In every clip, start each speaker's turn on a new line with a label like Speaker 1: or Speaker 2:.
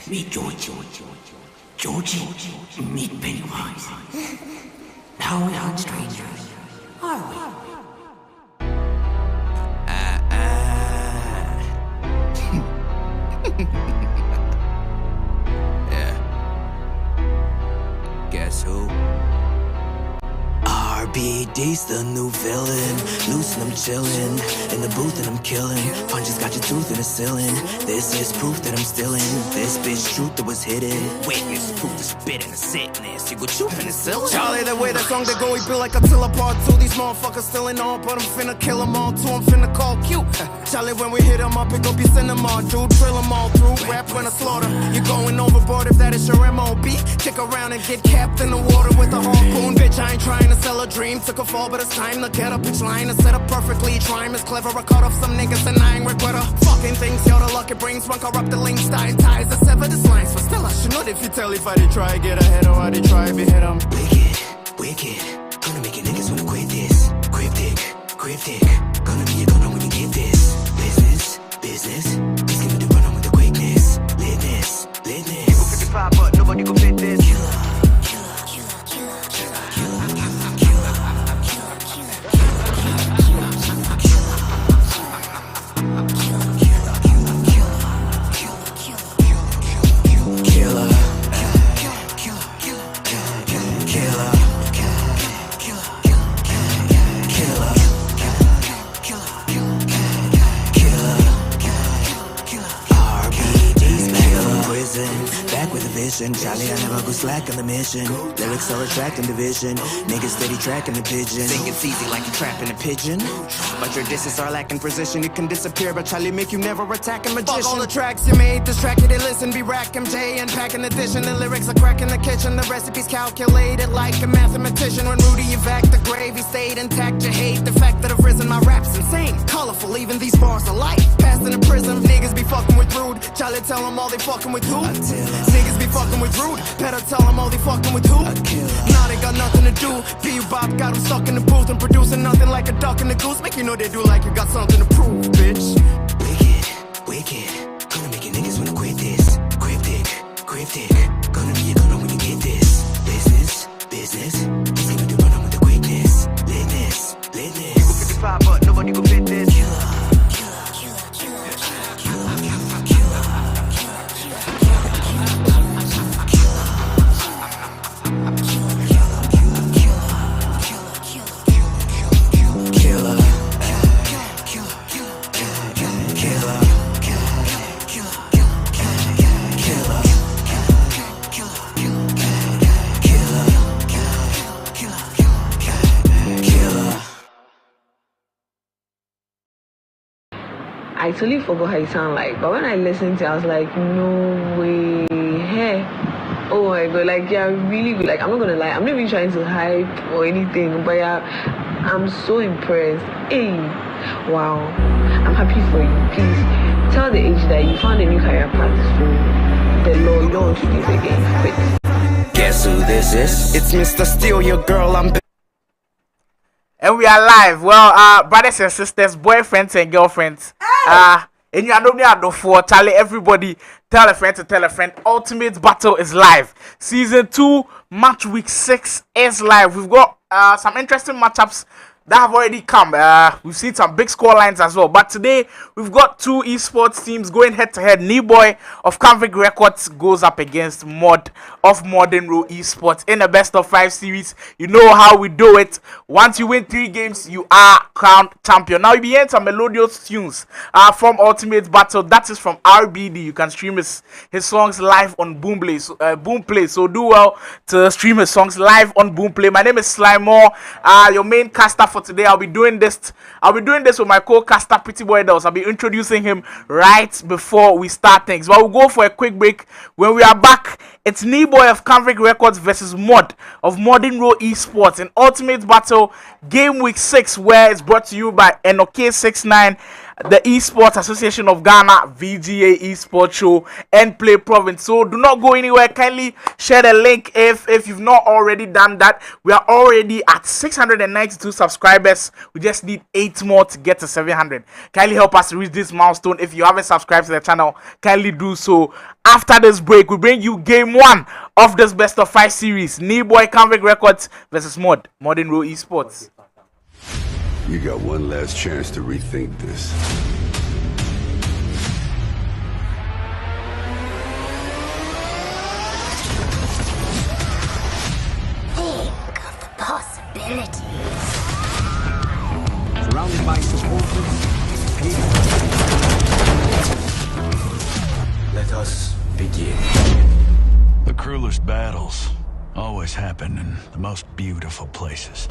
Speaker 1: Meet Georgie. Georgie, meet Pennywise. Now we aren't strangers, are we?
Speaker 2: Yeah. Guess who? RBD's the new villain. Loose and I'm chillin'. In the booth and I'm killing. Punches got your tooth in the ceiling. This is proof that I'm still in. This bitch truth that was hidden. Witness proof to spit in the sickness. You go shoot in the ceiling.
Speaker 3: Charlie, the way that song they go, he built like a tiller part two. These motherfuckers still in on, but I'm finna kill them all too. I'm finna call cute. Charlie, when we hit them up, pick up your cinema, dude. Drill them all through. Rap when I slaughter. You're going overboard if that is your MOB. Kick around and get capped in the water with a harpoon. Bitch, I ain't trying to sell a dream. Took a fall, but it's time to get up. Pitch line and set up perfectly. Trying is clever. I cut off some niggas and I ain't regret her. Fucking things, yo, the lucky brings one corrupt the links, dying ties that sever this lines. But still, I should know if you tell if I did try get ahead or I did try be hit 'em.
Speaker 2: Wicked. Gonna make your niggas wanna quit this. Cryptic. Gonna be a gunner when you get this. Business. He's gonna do running with the quickness. Litness.
Speaker 3: You go 55, but nobody go fit this.
Speaker 2: Back with a vision, Charlie, I never go slack on the mission. Lyrics are attracting division, niggas steady tracking the pigeon. Think it's easy like you trapping a pigeon, but your disses are lacking precision. You can disappear, but Charlie make you never attack a magician.
Speaker 3: Fuck all the tracks you made, distracted and listen, be rack MJ and pack an addition. The lyrics are crack in the kitchen, the recipes calculated like a mathematician. When Rudy evac the grave, he stayed intact. You hate the fact that I've risen, my rap's insane, colorful, even these bars are light. Passing a prism, niggas be fucking with rude. Charlie tell them all they fucking with who? Niggas be fucking with rude. Better tell them all they fucking with who? Now they got nothing to do. B-Bop got them stuck in the booth and producing nothing like a duck and a goose. Make you know they do like you got something to prove, bitch.
Speaker 2: Wicked. Gonna make your niggas wanna quit this. Cryptic. Gonna be a gunner when you get this. Business. He's gonna do running with the quickness. Litness.
Speaker 3: You go 55, but nobody go fit this.
Speaker 4: I totally forgot how it sounded like, but when I listened to it, I was like, no way, hey, oh my god, like, yeah, really good. Like, I'm not gonna lie, I'm not even trying to hype or anything, but yeah, I'm so impressed. Hey, wow, I'm happy for you. Please tell the age that you found a new career path, so the law, you don't want to do this again. Quit.
Speaker 2: Guess who this is?
Speaker 3: It's Mr. Steal Your Girl,
Speaker 5: And we are live. Well, brothers and sisters, boyfriends and girlfriends. And you are not for Charlie. Everybody, tell a friend to tell a friend. Ultimate Battle is live. Season 2, match week 6 is live. We've got some interesting matchups that have already come. We've seen some big score lines as well. But today, we've got two esports teams going head-to-head. NII of Canvic Records goes up against Mod of ModernRow Esports in the best-of-5 series. You know how we do it. Once you win 3 games, you are crowned champion. Now, you'll be hearing some melodious tunes from Ultimate Battle. That is from RBD. You can stream his songs live on Boomplay. So do well to stream his songs live on Boomplay. My name is Slimore, your main caster for today. I'll be doing this with my co-caster Pretty Boy Dells. I'll be introducing him right before we start things. But we'll go for a quick break. When we are back, it's NII of Canvic Records versus Mod of ModernRow Esports in Ultimate Battle Game Week 6, where it's brought to you by NOK69 the Esports Association of Ghana, VGA Esports Show, and Play Province. So do not go anywhere. Kindly share the link if you've not already done that. We are already at 692 subscribers. We just need 8 more to get to 700. Kindly help us reach this milestone. If you haven't subscribed to the channel, kindly do so. After this break, we bring you game 1 of this best of 5 series. NII Canvic Records versus ModernRow Esports.
Speaker 6: You got one last chance to rethink this.
Speaker 7: Think of the possibilities.
Speaker 1: Surrounded by supporters. Let us begin.
Speaker 8: The cruelest battles always happen in the most beautiful places.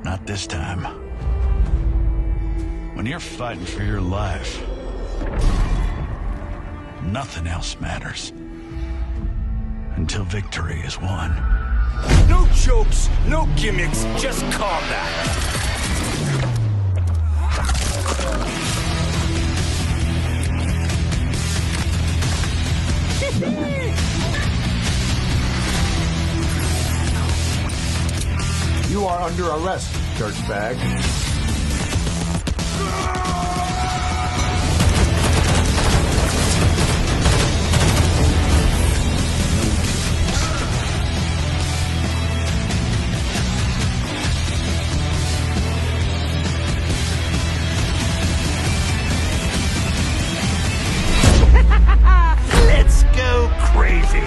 Speaker 8: Not this time. When you're fighting for your life, nothing else matters. Until victory is won.
Speaker 2: No jokes, no gimmicks, just combat.
Speaker 9: You are under arrest, dirtbag.
Speaker 8: Let's go crazy!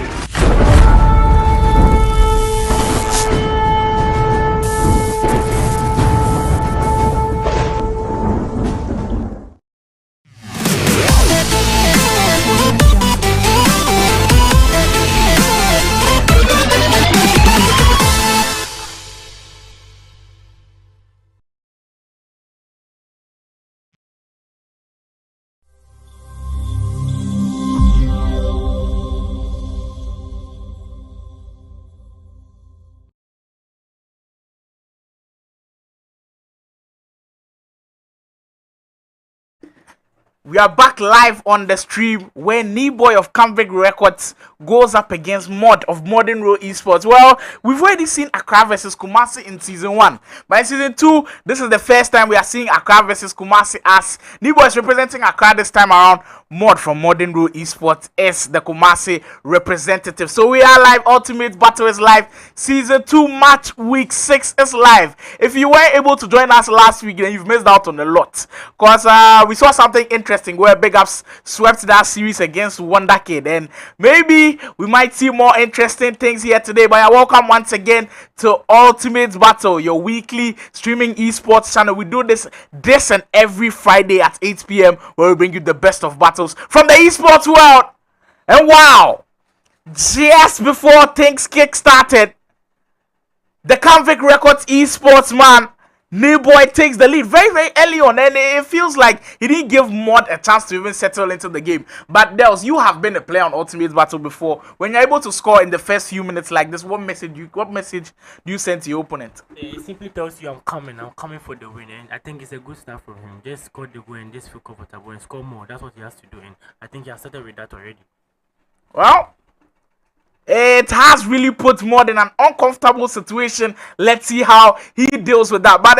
Speaker 5: We are back live on the stream where NII of Canvic Records goes up against Mod of ModernRow Esports. Well, we've already seen Accra versus Kumasi in season 1. But in season 2, this is the first time we are seeing Accra versus Kumasi, as NII is representing Accra this time around. Mod from ModernRow Esports is the Kumasi representative. So we are live. Ultimate Battle is live. Season 2 match week 6 is live. If you weren't able to join us last week, then you've missed out on a lot. Because we saw something interesting where Big Ups swept that series against Wonder Kid. And maybe we might see more interesting things here today. But you're welcome once again to Ultimate Battle, your weekly streaming esports channel. We do this and every Friday at 8 p.m. where we bring you the best of battles from the esports world. And wow, just before things kick started, the Canvic Records esports man NII takes the lead very, very early on, and it feels like he didn't give Mod a chance to even settle into the game. But Dels, you have been a player on Ultimate Battle before. When you're able to score in the first few minutes like this, what message do you send to your opponent?
Speaker 10: It simply tells you I'm coming for the win, and I think it's a good start from him. Just score the win, just feel comfortable and score more. That's what he has to do, and I think he has started with that already.
Speaker 5: Well, it has really put Mod in an uncomfortable situation. Let's see how he deals with that. But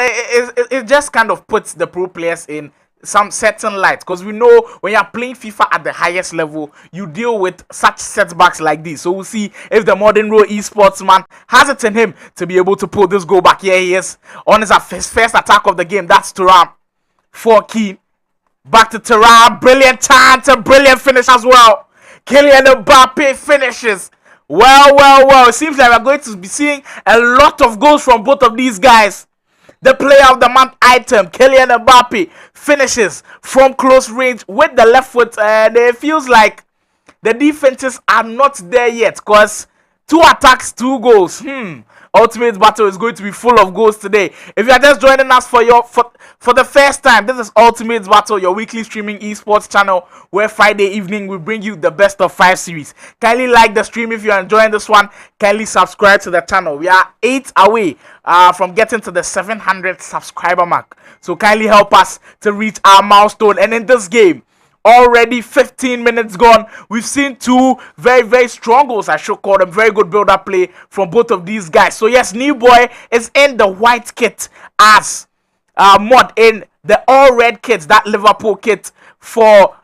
Speaker 5: it just kind of puts the pro players in some certain light, because we know when you're playing FIFA at the highest level, you deal with such setbacks like this. So we'll see if the ModernRow Esports man has it in him to be able to pull this goal back. Here he is on his first attack of the game. That's Turam for Key. Back to Turam. Brilliant chance, a brilliant finish as well. Kylian Mbappe finishes. Well, it seems like we're going to be seeing a lot of goals from both of these guys. The player of the month item, Kylian Mbappe, finishes from close range with the left foot, and it feels like the defenses are not there yet, because 2 attacks, 2 goals. Ultimate Battle is going to be full of goals today. If you are just joining us for the first time, this is Ultimate Battle, your weekly streaming esports channel, where Friday evening we bring you the best of 5 series. Kindly like the stream if you are enjoying this one. Kindly subscribe to the channel. We are 8 away from getting to the 700 subscriber mark. So kindly help us to reach our milestone. And in this game, already 15 minutes gone, we've seen 2 very strong goals, I should call them. Very good build-up play from both of these guys. So yes, New Boy is in the white kit as Mod in the all-red kits, that Liverpool kit for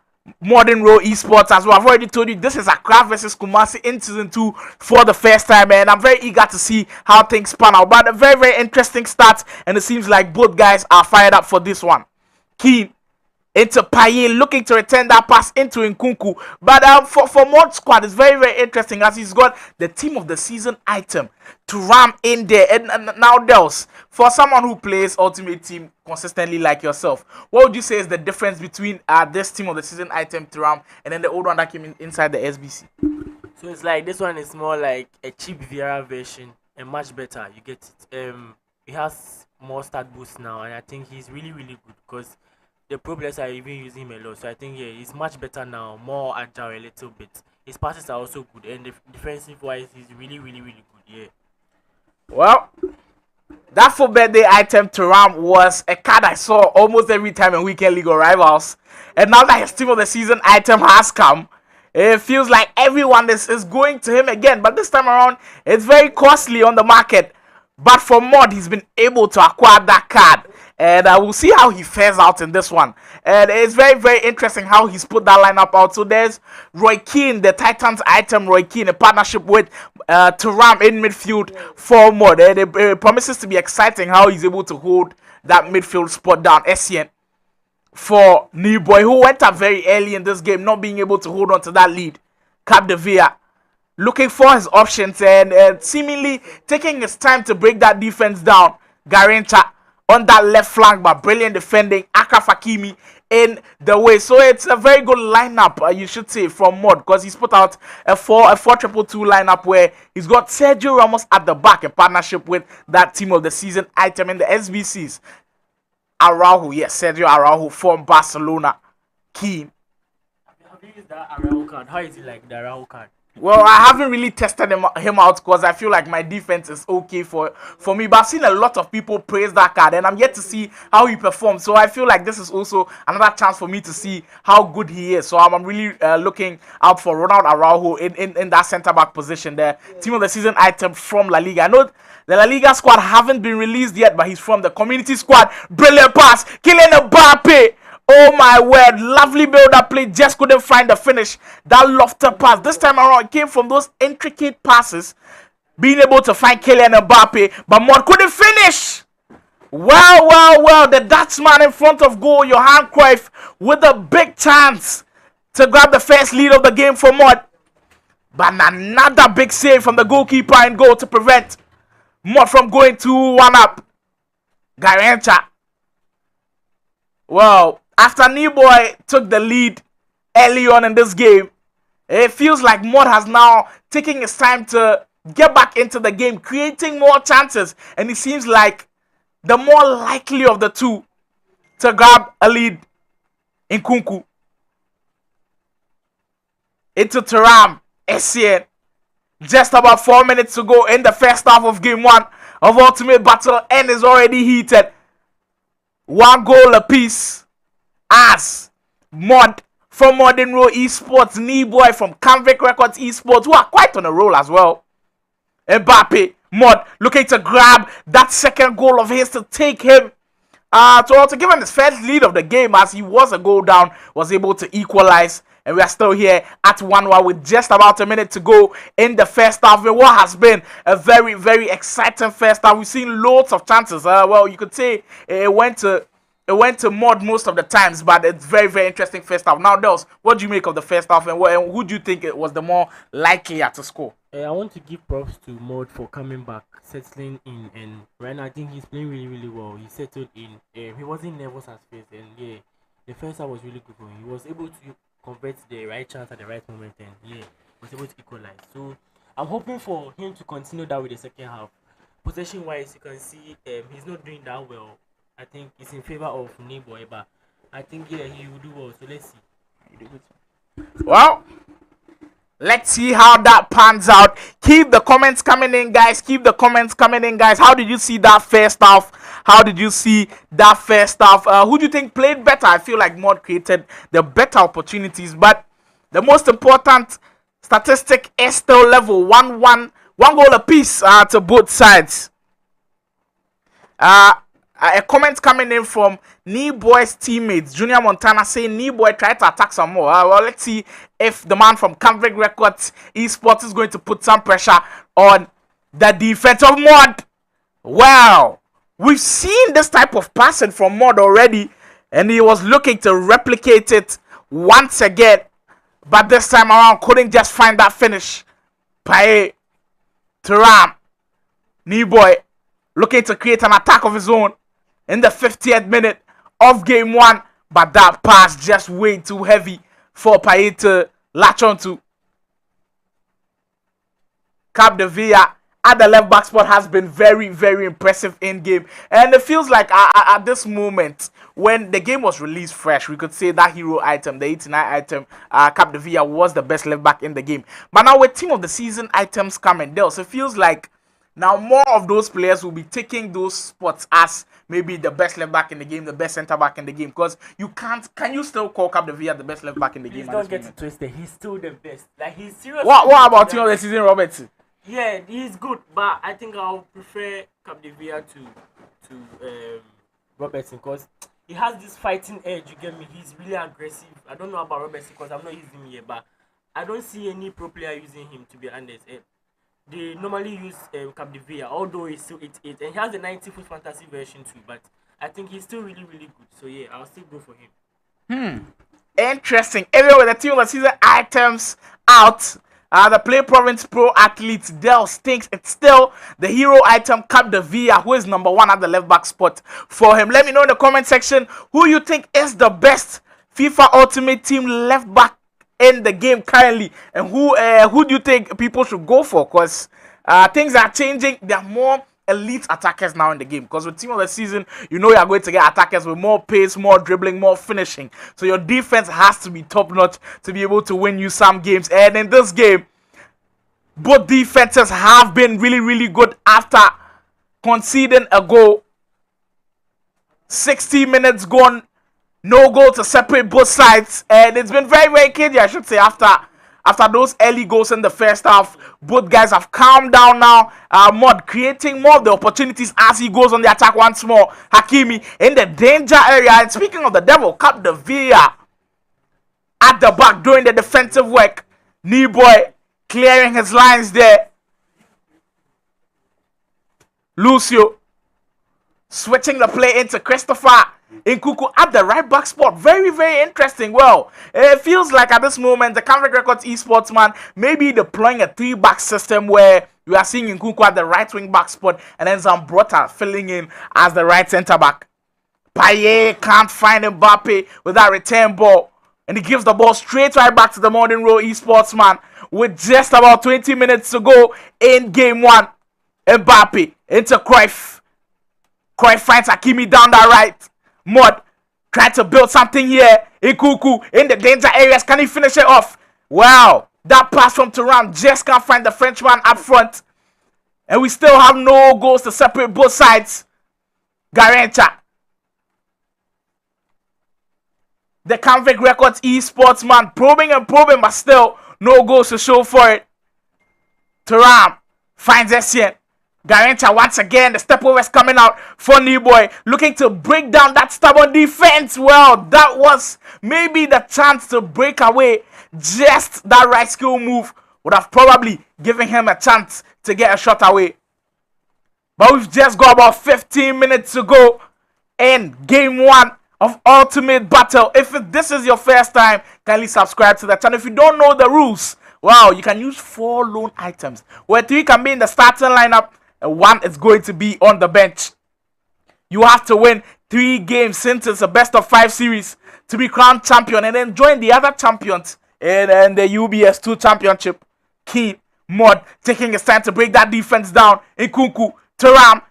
Speaker 5: ModernRow Esports as well. I've already told you this is Accra versus Kumasi in season 2 for the first time, and I'm very eager to see how things pan out. But a very interesting start, and it seems like both guys are fired up for this one. Keen into Paye, looking to return that pass into Nkunku. But for Mod squad, it's very interesting as he's got the team of the season item to ram in there. And now, Dels, for someone who plays Ultimate Team consistently like yourself, what would you say is the difference between this team of the season item to ram and then the old one that came inside the SBC?
Speaker 10: So it's like this one is more like a cheap Vieira version and much better. You get it. He has more stat boost now, and I think he's really good because the pro players are even using him a lot. So I think he's much better now, more agile a little bit. His passes are also good, and defensive wise, he's really good. Yeah.
Speaker 5: Well, that for birthday item to ram was a card I saw almost every time in Weekend League or Rivals. And now that his team of the season item has come, it feels like everyone is going to him again. But this time around, it's very costly on the market. But for Mod, he's been able to acquire that card. And we'll see how he fares out in this one. And it's very interesting how he's put that lineup out. So there's Roy Keane, the Titans item, Roy Keane, a partnership with Thuram in midfield for Mod. And it promises to be exciting how he's able to hold that midfield spot down. Essien for New Boy, who went up very early in this game, not being able to hold on to that lead. Capdevia looking for his options and seemingly taking his time to break that defense down. Garincha on that left flank, but brilliant defending. Akraf Hakimi in the way. So it's a very good lineup, you should say, from Mod, because he's put out a 4-2-2 lineup where he's got Sergio Ramos at the back in partnership with that team of the season item in the SBCs. Araujo, yes, Sergio Araujo from Barcelona. Keen.
Speaker 10: Have you used that Araujo card? How is it like the Araujo card?
Speaker 5: Well, I haven't really tested him out because I feel like my defense is okay for me. But I've seen a lot of people praise that card, and I'm yet to see how he performs. So I feel like this is also another chance for me to see how good he is. So I'm really looking out for Ronald Araujo in that centre-back position there. Team of the season item from La Liga. I know the La Liga squad haven't been released yet, but he's from the community squad. Brilliant pass. Kylian Mbappe. Oh my word, lovely build-up play, just couldn't find the finish. That lofted pass, this time around, it came from those intricate passes, being able to find Kylian Mbappe, but Mod couldn't finish. Well, the Dutchman in front of goal, Johan Cruyff, with a big chance to grab the first lead of the game for Mod. But another big save from the goalkeeper in goal to prevent Mod from going 2-1 up. Garencha. Well, after New Boy took the lead early on in this game, it feels like Mod has now taken his time to get back into the game, creating more chances. And it seems like the more likely of the two to grab a lead in Nkunku. Into Thuram, Essien. Just about 4 minutes to go in the first half of game 1 of Ultimate Battle, and is already heated. 1 goal apiece as Mod from ModernRow Esports, Knee Boy from Canvic Records Esports, who are quite on a roll as well. Mbappe, Mod looking to grab that second goal of his to take him to give him his first lead of the game, as he was a goal down, was able to equalize. And we are still here at 1-1 with just about a minute to go in the first half. In what has been a very exciting first half. We've seen loads of chances. Well, you could say it went to Mod most of the times, but it's very interesting first half. Now, Dels, what do you make of the first half, and who do you think it was the more likely to score?
Speaker 10: I want to give props to Mod for coming back, settling in, and right now I think he's playing really well. He settled in. He wasn't nervous at first, and the first half was really good for him. He was able to convert the right chance at the right moment, and was able to equalize. So I'm hoping for him to continue that with the second half. Possession wise, you can see he's not doing that well. I think it's in favor of Neighbor, but I think yeah, he will do well. So let's see.
Speaker 5: Well, let's see how that pans out. Keep the comments coming in, guys. How did you see that first half? Who do you think played better? I feel like Mod created the better opportunities, but the most important statistic is still level 1-1, one goal apiece to both sides. A comment coming in from Boy's teammates, Junior Montana, saying Boy tried to attack some more. Well, let's see if the man from Canvic Records Esports is going to put some pressure on the defense of Mod. Well, we've seen this type of passing from Mod already, and he was looking to replicate it once again, but this time around couldn't just find that finish. Pae to Ram. Boy looking to create an attack of his own in the 50th minute of game 1, but that pass just way too heavy for Pae to latch onto. Capdevila at the left back spot has been very, very impressive in game, and it feels like at this moment, when the game was released fresh, we could say that hero item, the 89 item, Capdevila was the best left back in the game. But now with team of the season items coming, so it feels like now more of those players will be taking those spots as maybe the best left back in the game, the best centre back in the game, because you can't. Can you still call Capdevila the best left back in the game?
Speaker 10: Don't get it twisted. He's still the best. Like he's serious.
Speaker 5: What about team of the season, Robertson?
Speaker 10: Yeah, he's good, but I think I'll prefer Capdevila to Robertson, because he has this fighting edge. You get me? He's really aggressive. I don't know about Robertson because I'm not using him here, but I don't see any pro player using him, to be honest. They normally use Capdevila, although he's still 88, and he has the 90-foot fantasy version too, but I think he's still really, really good. So yeah, I'll still go for him.
Speaker 5: Interesting. Anyway, with the team of the season items out, the Play Province Pro athletes Dell stinks. It's still the hero item Capdevila, who is number 1 at the left back spot for him. Let me know in the comment section who you think is the best FIFA Ultimate Team left back in the game currently, and who do you think people should go for? Because things are changing. There are more elite attackers now in the game, because with team of the season, you know, you are going to get attackers with more pace, more dribbling, more finishing, so your defense has to be top notch to be able to win you some games. And in this game, both defenses have been really, really good after conceding a goal. 60 minutes gone, no goal to separate both sides, and it's been very, very cagey, I should say. After those early goals in the first half, both guys have calmed down now. Mod creating more of the opportunities as he goes on the attack once more. Hakimi in the danger area, and speaking of the devil, Capdevila at the back doing the defensive work. Boy clearing his lines there. Lucio switching the play into Christopher Nkuku at the right back spot. Very, very interesting. Well, it feels like at this moment the Canvic Records Esports man may be deploying a 3-back system where you are seeing Nkuku at the right wing back spot and then Zambrota filling in as the right centre back. Paye can't find Mbappe with that return ball, and he gives the ball straight right back to the ModernRow Esports man with just about 20 minutes to go in game 1. Mbappe into Cruyff. Cruyff finds Hakimi down the right. Mod trying to build something here. Nkuku in the danger areas. Can he finish it off? Wow, that pass from Thuram just can't find the Frenchman up front. And we still have no goals to separate both sides. Garenta. The Canvic Records Esports man probing and probing, but still no goals to show for it. Thuram finds Essien. Garenta once again, the step over is coming out for Boy, looking to break down that stubborn defense. Well, that was maybe the chance to break away. Just that right skill move would have probably given him a chance to get a shot away. But we've just got about 15 minutes to go in game 1 of Ultimate Battle. If this is your first time, kindly subscribe to the channel. If you don't know the rules, wow, you can use 4 loan items, where 3 can be in the starting lineup and 1 is going to be on the bench. You have to win 3 games since it's a best of 5 series to be crowned champion, and then join the other champions in the UBS 2 championship. Keen Mod taking his time to break that defense down. Nkunku, Thuram.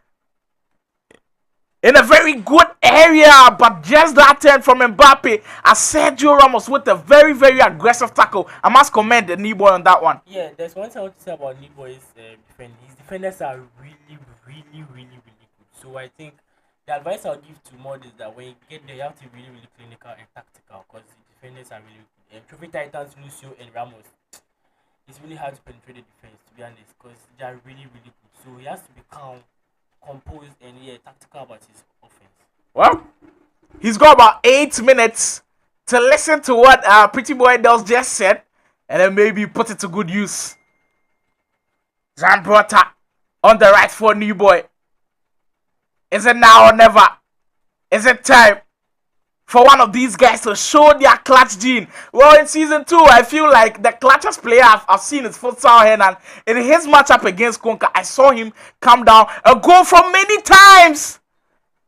Speaker 5: In a very good area, but just that turn from Mbappe as Sergio Ramos with a very, very aggressive tackle. I must commend the knee boy on that one.
Speaker 10: Yeah, there's one thing I want to say about knee boy's defending. His defenders are really, really, really, really good. So I think the advice I'll give to Mod is that when you get there, you have to be really, really clinical and tactical because the defenders are really good. Trophy Titans, Lucio and Ramos, it's really hard to penetrate the defense, to be honest, because they are really, really good. So he has to be calm, composed, and tactical about his offense.
Speaker 5: Well, he's got about 8 minutes to listen to what Pretty Boy Dells just said, and then maybe put it to good use. Zambrota on the right for New Boy. Is it now or never? Is it time for one of these guys to show their clutch gene? Well, in season 2, I feel like the clutchest player I've seen is Futsal Hen, and in his matchup against Konka, I saw him come down a goal from many times.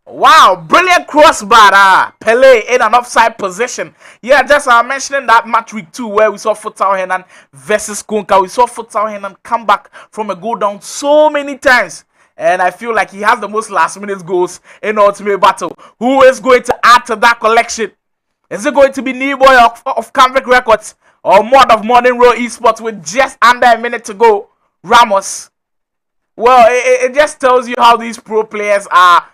Speaker 5: Wow, brilliant crossbar. Pele in an offside position. Yeah, just mentioning that match week 2 where we saw Futsal Henan versus Konka. We saw Futsal Henan come back from a goal down so many times. And I feel like he has the most last-minute goals in Ultimate Battle. Who is going to add to that collection? Is it going to be Niboy of Canvic Records or Mod of ModernRow Esports with just under a minute to go? Ramos. Well, it just tells you how these pro players are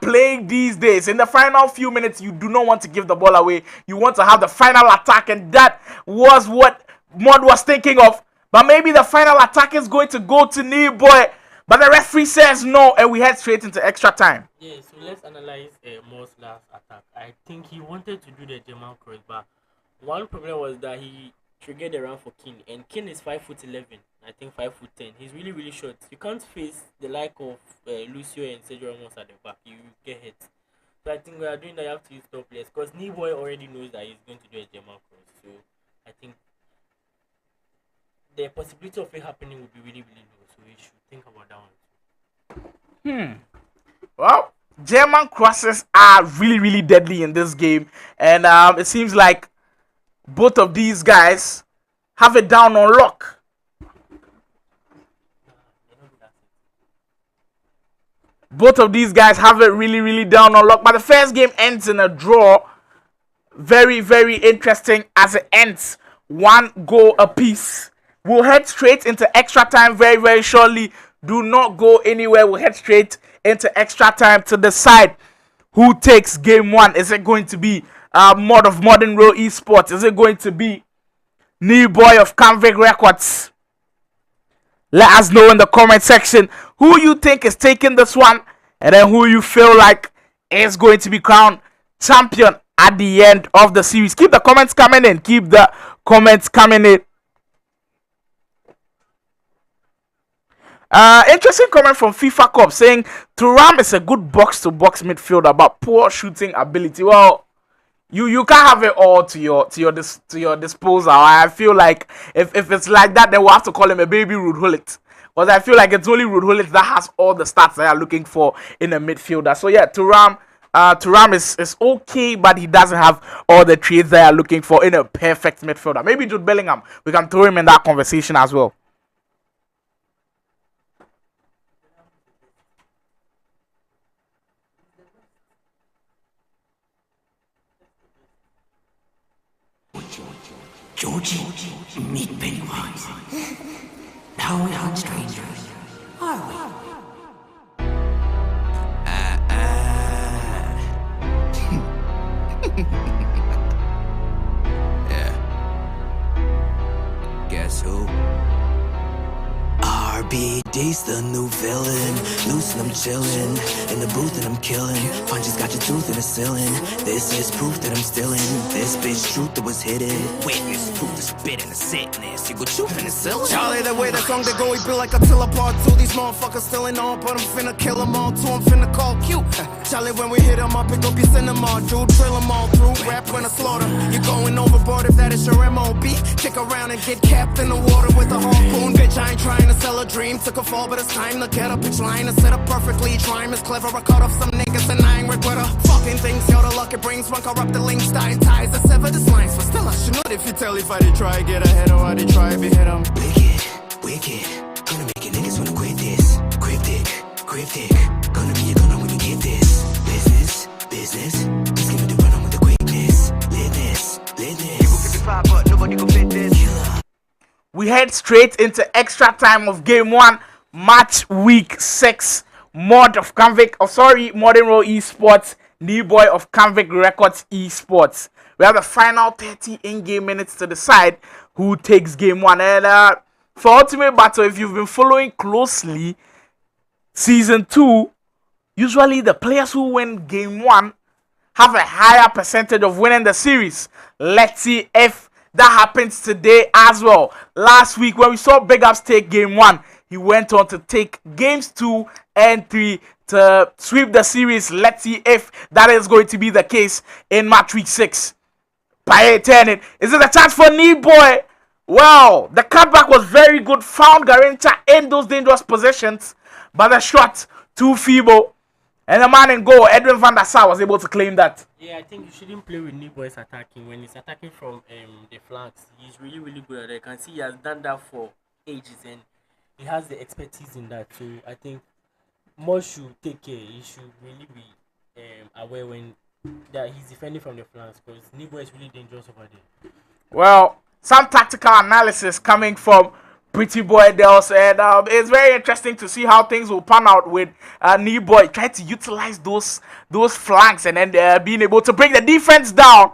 Speaker 5: playing these days. In the final few minutes, you do not want to give the ball away. You want to have the final attack, and that was what Mod was thinking of. But maybe the final attack is going to go to Niboy. But the referee says no, and we head straight into extra time.
Speaker 10: Yeah, so let's analyze Mo's last attack. I think he wanted to do the German cross, but one problem was that he triggered the run for King, and King is 5'11", I think 5'10". He's really, really short. You can't face the like of Lucio and Sergio Ramos at the back. You get hit. So I think we are doing that. You have to use top players because Niboy already knows that he's going to do a German cross. So I think the possibility of it happening would be really, really low. So we should think about that one too.
Speaker 5: Well, German crosses are really, really deadly in this game, and it seems like both of these guys have it down on lock. Both of these guys have it really, really down on lock. But the first game ends in a draw. Very, very interesting as it ends 1 goal apiece. We'll head straight into extra time very, very shortly. Do not go anywhere. We'll head straight into extra time to decide who takes game 1. Is it going to be Mod of ModernRow Esports? Is it going to be Niboy of Canvic Records? Let us know in the comment section who you think is taking this one, and then who you feel like is going to be crowned champion at the end of the series. Keep the comments coming in. Keep the comments coming in. Interesting comment from FIFA Cup saying Thuram is a good box-to-box midfielder but poor shooting ability. Well, you can't have it all to your disposal. I feel like if it's like that, then we'll have to call him a baby Ruud Gullit. Because I feel like it's only Ruud Gullit that has all the stats that you're looking for in a midfielder. So yeah, Thuram is okay, but he doesn't have all the traits that you're looking for in a perfect midfielder. Maybe Jude Bellingham, we can throw him in that conversation as well.
Speaker 2: Georgie, meet Pennywise. Now we aren't strangers, are we? Yeah. Guess who? RBD's the new villain. Loose and I'm chillin'. In the booth and I'm killing. Punches got your tooth in the ceiling. This is proof that I'm still in. This bitch truth that was hidden. Witness proof the spit in the sickness. You go truth in the ceiling.
Speaker 3: Charlie, the way that song that go, he be like Attila part 2. These motherfuckers still in on, but I'm finna kill them all too. I'm finna call cute. Charlie, when we hit them up, pick up your cinema, dude. Drill them all through. Rap when I slaughter. You're going overboard if that is your MOB. Kick around and get capped in the water with a harpoon. Bitch, I ain't trying to sell a dream. Took a fall, but it's time to get a pitch line and set up perfectly. Rhyme is clever. I cut off some niggas and I ain't regret a fucking things. Yo, the lucky brings one corrupt the links, dying ties that sever this lines. But still, I should know if you tell if I did try get ahead or I did try be hit 'em.
Speaker 2: Wicked, wicked. Gonna make your niggas wanna quit this. Cryptic. Gonna be your gunner when you get this. Business. Just give me the run on with the quickness. Litness. You go 55, but nobody go fit this. Killer.
Speaker 5: We head straight into extra time of game 1, match week 6. ModernRow Esports, BOI of Canvic Records Esports. We have the final 30 in-game minutes to decide who takes game 1. And for Ultimate Battle, if you've been following closely, Season 2, usually the players who win game 1 have a higher percentage of winning the series. Let's see if that happens today as well. Last week when we saw Big Ups take game 1, he went on to take games 2 and 3 to sweep the series. Let's see if that is going to be the case in match week 6. Paye turning. Is it a chance for Boy? Well, the cutback was very good. Found Garincha in those dangerous positions, but the shot too feeble. And the man in goal, Edwin van der Sar, was able to claim that.
Speaker 10: Yeah, I think you shouldn't play with Boy's attacking. When he's attacking from the flanks, he's really, really good at it. I can see he has done that for ages and he has the expertise in that. So I think Mo should take care. He should really be aware when that he's defending from the flanks, because Boy is really dangerous over there.
Speaker 5: Well, some tactical analysis coming from Pretty Boy Dels, and it's very interesting to see how things will pan out with Boy trying to utilize those flanks and then being able to bring the defense down.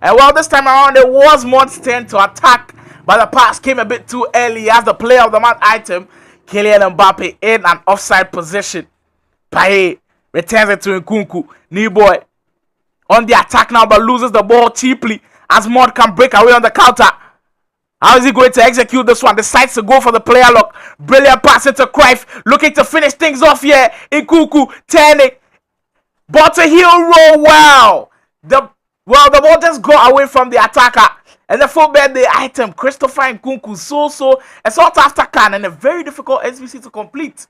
Speaker 5: And well, this time around it was Mod's turn to attack, but the pass came a bit too early as the player of the month item, Kylian Mbappe, in an offside position. Paye returns it to Nkunku. Boy on the attack now, but loses the ball cheaply as Mod can break away on the counter. How is he going to execute this one? Decides to go for the player lock. Brilliant pass into Cruyff. Looking to finish things off here. Nkunku turning. But a hero. Wow. The ball just got away from the attacker. And the full birthday item, Christopher Nkunku. So a sort after can and a very difficult SBC to complete.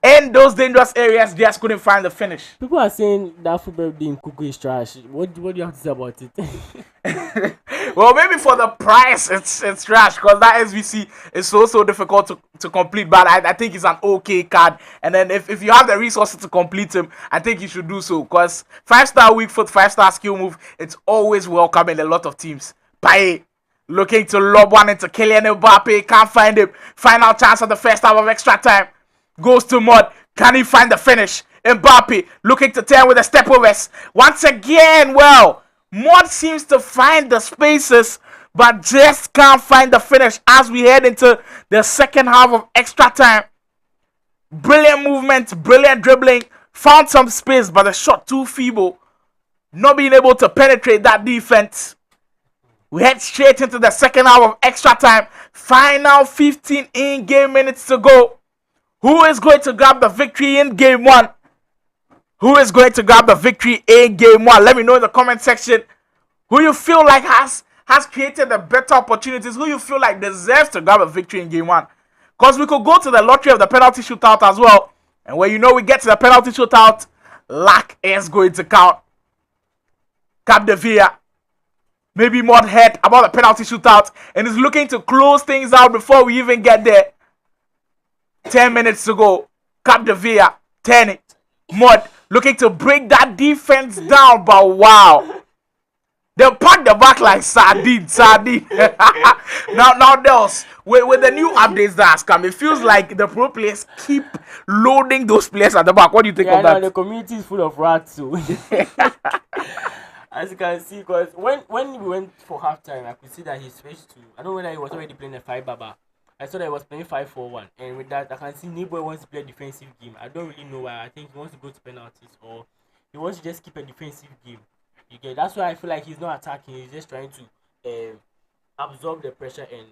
Speaker 5: In those dangerous areas, just couldn't find the finish.
Speaker 10: People are saying that football in Kuku is trash. What do you have to say about it?
Speaker 5: Well, maybe for the price, it's trash, because that SVC is so difficult to complete. But I think it's an okay card. And then if you have the resources to complete him, I think you should do so. Because 5-star weak foot, 5-star skill move, it's always welcome in a lot of teams. Paye looking to lob one into Kylian Mbappe. Can't find him. Final chance of the first half of extra time. Goes to Mod. Can he find the finish? Mbappe looking to turn with the step overs. Once again, well, Mod seems to find the spaces, but just can't find the finish as we head into the second half of extra time. Brilliant movement, brilliant dribbling. Found some space, but the shot too feeble. Not being able to penetrate that defense. We head straight into the second half of extra time. Final 15 in-game minutes to go. Who is going to grab the victory in game 1? Who is going to grab the victory in game 1? Let me know in the comment section who you feel like has created the better opportunities, who you feel like deserves to grab a victory in game 1. Because we could go to the lottery of the penalty shootout as well. And when we get to the penalty shootout, luck is going to count. Cap de Villa. Maybe Mod heard about the penalty shootout and is looking to close things out before we even get there. 10 minutes to go. Cap de Villa, turn it. Mod looking to break that defense down, but wow. They pack the back like sardine. now Dels, with the new updates that has come, it feels like the pro players keep loading those players at the back. What do you think of that?
Speaker 10: The community is full of rats too. As you can see, because when we went for halftime, I could see that he switched to, I don't know whether he was already playing a 5-baba. I saw that he was playing 5-4-1, and with that, I can see Boy wants to play a defensive game. I don't really know why. I think he wants to go to penalties, or he wants to just keep a defensive game. You get? That's why I feel like he's not attacking. He's just trying to absorb the pressure and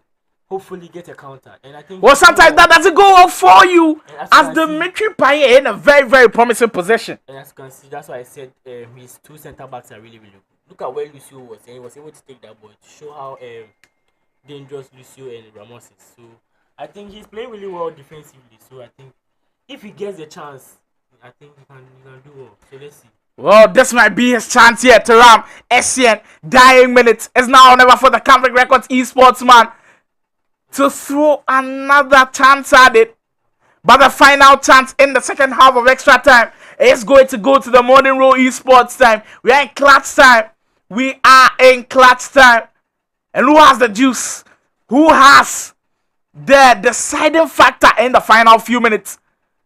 Speaker 10: hopefully get a counter. And I think
Speaker 5: sometimes that doesn't go well for you. As Dimitri Paye in a very, very promising position.
Speaker 10: And as you can see, that's why I said his two center backs are really, really good. Look at where Lucio was, and he was able to take that ball to show how dangerous Lucio and Ramos is. So I think he's playing really well defensively. So I think if he gets a chance, I think he can do well. So let's see.
Speaker 5: Well, this might be his chance here to ram Essien. Dying minutes is now or never for the Canvic Records Esports, man. to throw another chance at it. But the final chance in the second half of extra time is going to go to the ModernRow Esports time. We are in clutch time. We are in clutch time. And who has the juice? Who has the deciding factor in the final few minutes?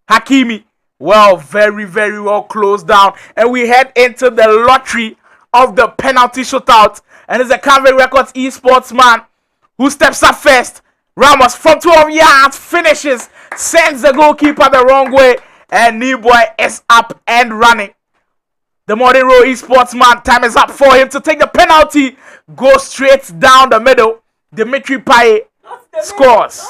Speaker 5: Hakimi. Well, very, very well closed down. And we head into the lottery of the penalty shootout. And it's a Canvic Records esports man who steps up first. Ramos from 12 yards finishes, sends the goalkeeper the wrong way, and NII is up and running. The ModernRow esports man, time is up for him to take the penalty. Goes straight down the middle. Dimitri Payet scores.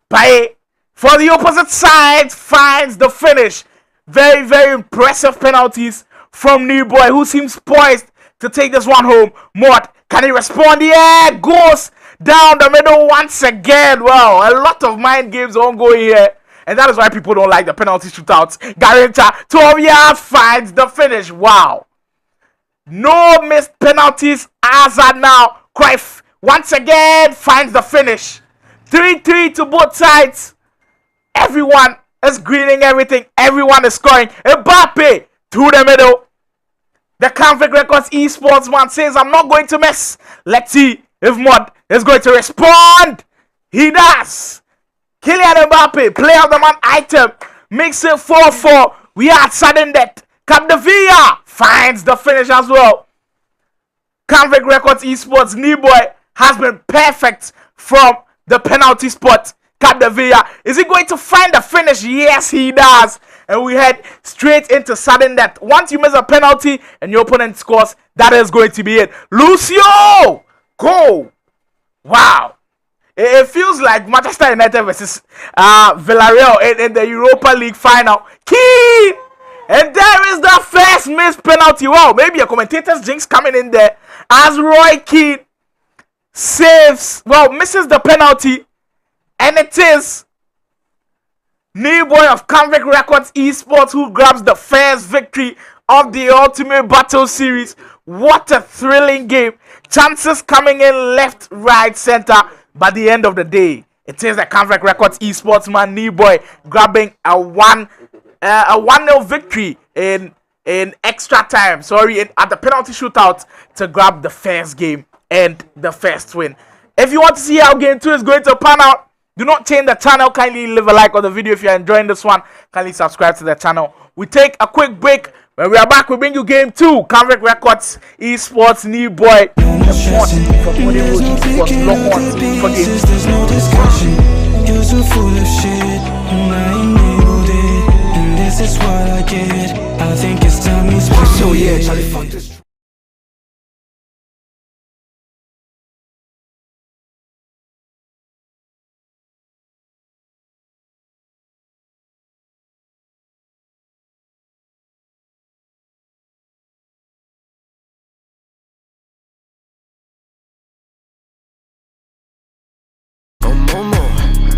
Speaker 5: Payet for the opposite side finds the finish. Very, very impressive penalties from NII, who seems poised to take this one home. Mod, can he respond? Yeah, goes down the middle once again. Well, a lot of mind games ongoing here, and that is why people don't like the penalty shootouts. Garincha, 12 yards, finds the finish. Wow. No missed penalties as at now. Cruyff once again finds the finish. 3-3 to both sides. Everyone is greening everything. Everyone is scoring. Mbappe through the middle. The Canvic Records esports man says, I'm not going to miss. Let's see if Mod is going to respond. He does. Kylian Mbappe, player of the month item, makes it 4-4. We are at sudden death. Capdevilla finds the finish as well. Canvic Records esports NII has been perfect from the penalty spot. Capdevilla, is he going to find the finish? Yes, he does. And we head straight into sudden death. Once you miss a penalty and your opponent scores, that is going to be it. Lucio! Goal! Wow. It feels like Manchester United versus Villarreal in the Europa League final. Keane! And there is the first missed penalty. Wow, maybe a commentator's jinx coming in there. As Roy Keane saves, well, misses the penalty. And it is NII of Canvic Records Esports who grabs the first victory of the Ultimate Battle Series. What a thrilling game. Chances coming in left, right, center. By the end of the day, it is the Canvic Records Esports man NII grabbing a 1-0 victory in extra time. At the penalty shootout to grab the first game and the first win. If you want to see how game 2 is going to pan out, do not change the channel. Kindly leave a like on the video if you're enjoying this one. Kindly subscribe to the channel. We take a quick break. When we are back, we bring you game 2. Canvic Records Esports NII. The port from ModernRow Esports. Lock on for game 2.
Speaker 2: There's no discussion. You're so full of shit, and I nailed it. And this is what I get. I think it's time we spend.
Speaker 3: So yeah, Charlie, fuck this.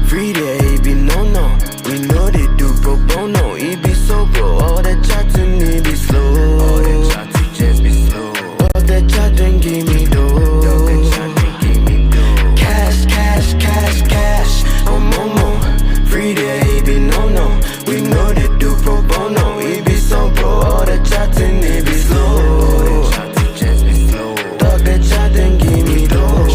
Speaker 2: Free day, be no. We know they do pro bono. It be so bro. All the chatting, it be slow. All the chatting just be slow. All the chatting give me dough. Cash. Oh momo. Free day, be no. We know they do pro bono. It be so bro. All the chatting, it be slow. All the chatting just be slow. All the chatting give me dough.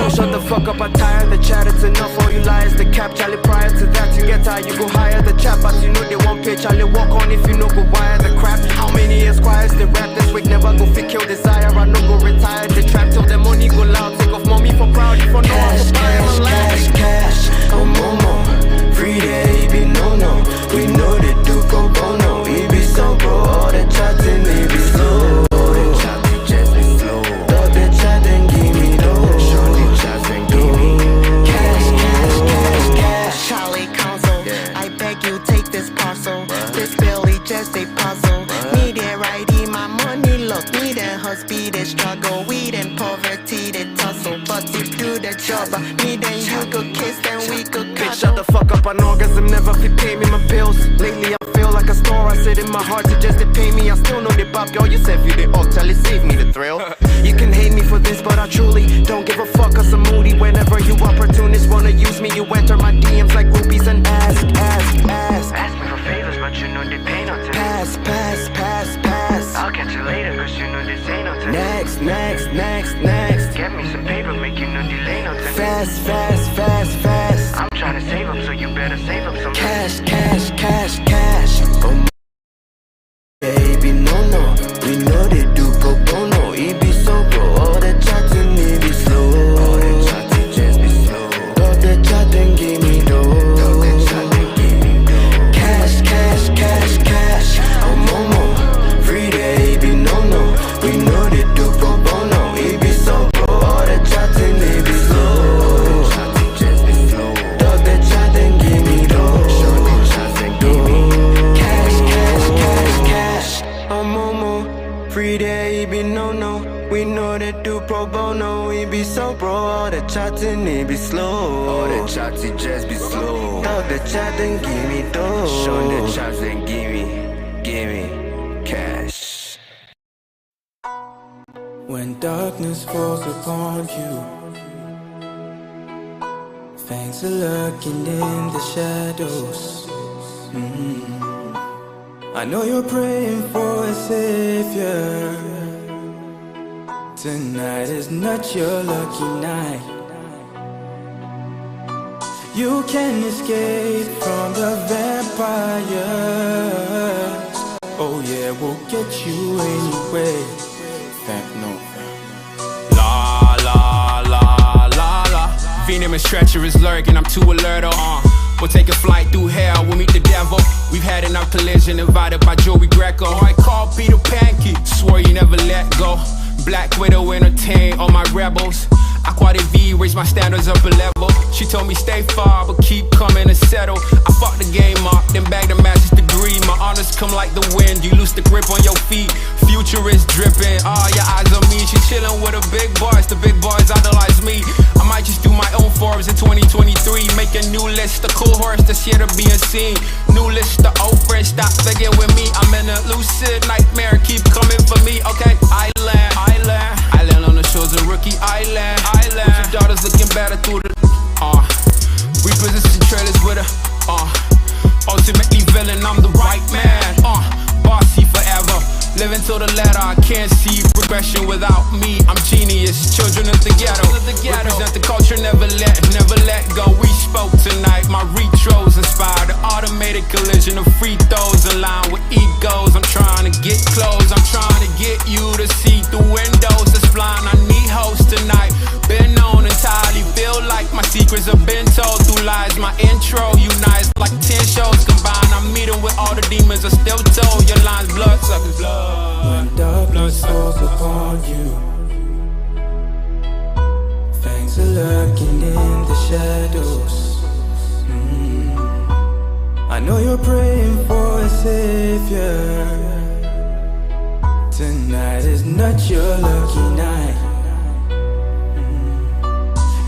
Speaker 3: Shut the fuck up, I'm tired. The chat, it's enough. All you liars, the cap, Charlie. Prior to that, you get tired, you go higher. The chat, but you know they won't pay. Charlie, walk on if you know go wire. The crap, how many esquires they rap this week? Never go fit, kill desire. I no go retire. The trap till the money go loud. Take off mommy for proud. If I know I'm so
Speaker 2: Cash. Oh momo. Free day, be no. We know they do pro bono. It be so bro. All the chatting, it be slow. All the chatting just be slow. All the chatting give me dough.
Speaker 3: Charlie Council, I beg you take this parcel. This Billy just a puzzle. Need it right, my money look. Need it, her speed is struggle. Weed and an orgasm, never fit pay me my bills. Lately I feel like a store, I sit in my heart to just to pay me. I still know the pop, girl, you said you the all tell it save me the thrill. You can hate me for this, but I truly don't give a fuck, cause I'm moody. Whenever you opportunists wanna use me, you enter my DMs like groupies and ask me for favors, but you know they pay no time. Pass. I'll catch you later, cause you know this ain't no time. Next. Get me some paper, make you no delay no time. Fast. I'm trying to save up, so you better save up some cash. Oh, baby, no, we know they do pro bono. It be so bro, all the chatting, it be slow. All the chatting just be slow. All the chatting give me dough. Cash. Oh, Momo, free day, be no. We know they do pro bono. It be so bro, all the chatting, it be slow. All the chatting just be slow. All the chatting give me dough. Cash. Oh, Momo, free day, be no. We know they do pro bono, it be so bro. All the chatting, it be slow. All the chatting just be slow. All the chatting give me dough. Show the chatting give me cash.
Speaker 2: When darkness falls upon you, thanks for lurking in the shadows. I know you're praying for a savior. Tonight is not your lucky night. You can escape from the vampires. Oh yeah, we'll get you anyway.
Speaker 11: La. Venomous, treacherous, lurking, I'm too alert. We'll take a flight through hell, we'll meet the devil. We've had enough collision, invited by Joey Greco. I called Peter Pankey, swore you never let go. Black Widow entertain all my rebels. Aquatic V, raise my standards up a level. She told me stay far, but keep coming and settle. I fucked the game up, then bagged a master's degree. My honors come like the wind, you lose the grip on your feet. Future is dripping, all your eyes on me. She chillin' with the big boys idolize me. I might just do my own Forbes in 2023. Make a new list of cool horse that's here to being seen. New list of old friends, stop thinking with me. I'm in a lucid nightmare, keep coming for me. Okay, Island on the shores of Rookie Island. With your daughters looking better through the reposition trailers with her. Ultimately villain, I'm the right man. Bossy forever. Living till the letter, I can't see progression without me. I'm genius, children of the ghetto. Represent the culture, never let go. We spoke tonight, my retros inspired. The automated collision of free throws in line with egos. I'm trying to get close, I'm trying to get you to see through windows that's blind. I need hosts tonight, been known entirely. Feel like my secrets have been told through lies. My intro unites like 10 shows combined. I'm meeting with all the demons, I still told your lines bloodsuckers.
Speaker 2: When darkness falls upon you, thanks for lurking in the shadows. I know you're praying for a savior. Tonight is not your lucky night.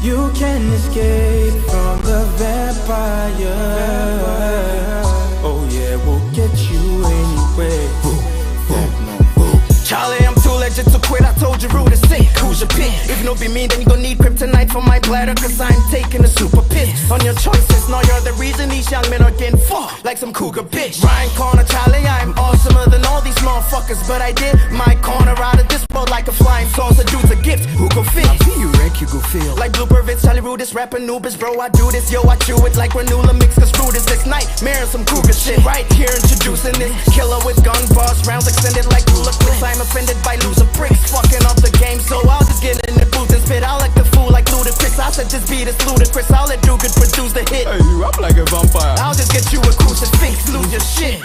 Speaker 2: You can escape from the vampire. Oh yeah, we'll get you anyway.
Speaker 3: Charlie, I'm too legend to quit. I told you, rude is sick. Who's your pick? If no be me, then you gon' need kryptonite for my bladder. Cause I'm taking a super piss on your choices. No, you're the reason these young men are getting fucked like some cougar bitch. Ryan Corner, Charlie, I'm awesomer than all these motherfuckers. But I did my corner out of this world like a flying saucer. Dude's a gift, who go fit? You wreck, you go feel like Blooper Vitz, Charlie Rudis, rapper noobis. Bro, I do this, yo, I chew it like Granula mix. Cause fruit is this nightmare and some cougar shit. Right here introducing this killer with gun bars, rounds extended like ruler clicks. I'm offended by loser pricks, fucking up the game, so I'll just get in the booth and spit. I'll like the fool like Ludacris. I said this beat is ludicrous. I'll let Duke produce the hit.
Speaker 11: Hey, you rap like a vampire.
Speaker 3: I'll just get you a crucifix, lose your shit.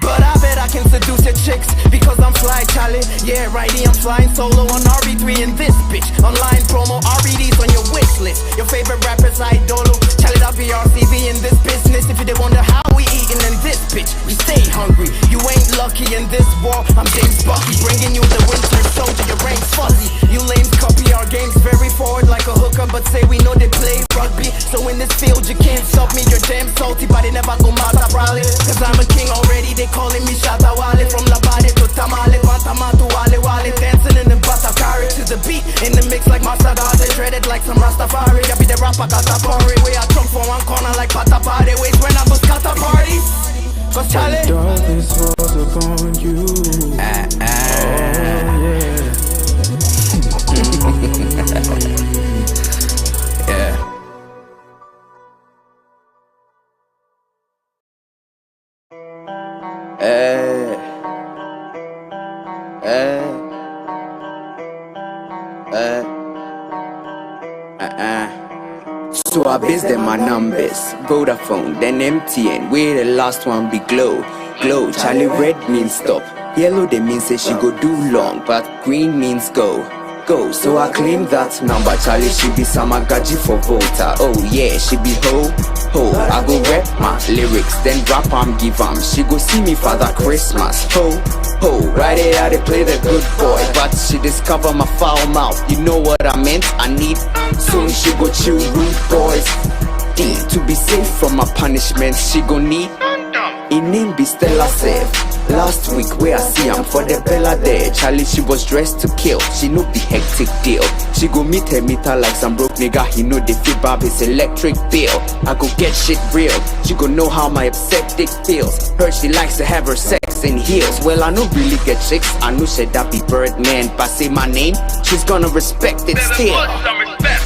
Speaker 3: But I bet I can seduce your chicks because I'm fly, Charlie. Yeah, righty, I'm flying solo on RB3 in this bitch. Online promo, RBDs on your wish list. Your favorite rappers, Idolo. Charlie, I'll be RCV in this business. If you did wonder how we eatin' in this bitch, we stay hungry. You ain't lucky in this war. I'm James Bucky, bringing you the winter soldier. Your rain's fuzzy. You lames copy our games very forward like a hooker, but say we know they play rugby. So in this field, you can't party, but it never go matter probably. Cause I'm a king already, they calling me Shatta Wale. From La Bade to Tamale, Pantama to Wale Wale. Dancing in the Batacari to the beat, in the mix like Master God. They dreaded like some Rastafari. I be the rapper, got a party. Way I trunk for one corner like Patapade. Wait when I was cut a party. Cause Charlie,
Speaker 12: darkness falls upon you.
Speaker 3: Yeah.
Speaker 13: So I base them my numbers, Vodafone, then MTN, where the last one be Glow. Glow, Charlie, red means stop, yellow they mean say she go do long, but green means go. Go, so I claim that number, Charlie, she be Samagaji for Volta. Oh yeah, she be ho, I go rap my lyrics, then rap give she go see me Father Christmas. Ho, right here they play the good boy, but she discover my foul mouth. You know what I meant? I need soon she go chill rude boys. D to be safe from my punishment, she go need. In name be Stella safe. Last week where I see am for the Bella there, Charlie she was dressed to kill. She know the hectic deal. She go meet her meter like some broke nigga. He know the fit bab his electric bill. I go get shit real. She go know how my upset dick feels. Heard she likes to have her sex in heels. Well I don't really get chicks. I know she that be Birdman. But say my name, she's gonna respect it still.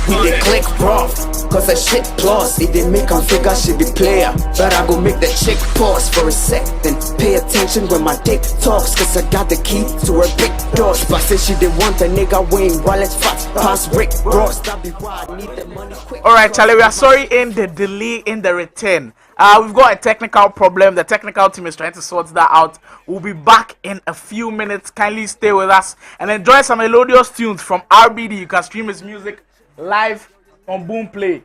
Speaker 13: We dey click rough, cause her shit plus. If they make her figure she be player, but I go make the chick pause for a sec, then pay attention when my dick talks. Cause I got the key to her big doors. But say she didn't want a nigga weighing wallet fat past Rick Ross. That be why I need the money quick.
Speaker 5: Alright Charlie, we are sorry in the delay in the return. We've got a technical problem. The technical team is trying to sort that out. We'll be back in a few minutes. Kindly stay with us and enjoy some melodious tunes from RBD. You can stream his music live on Boomplay.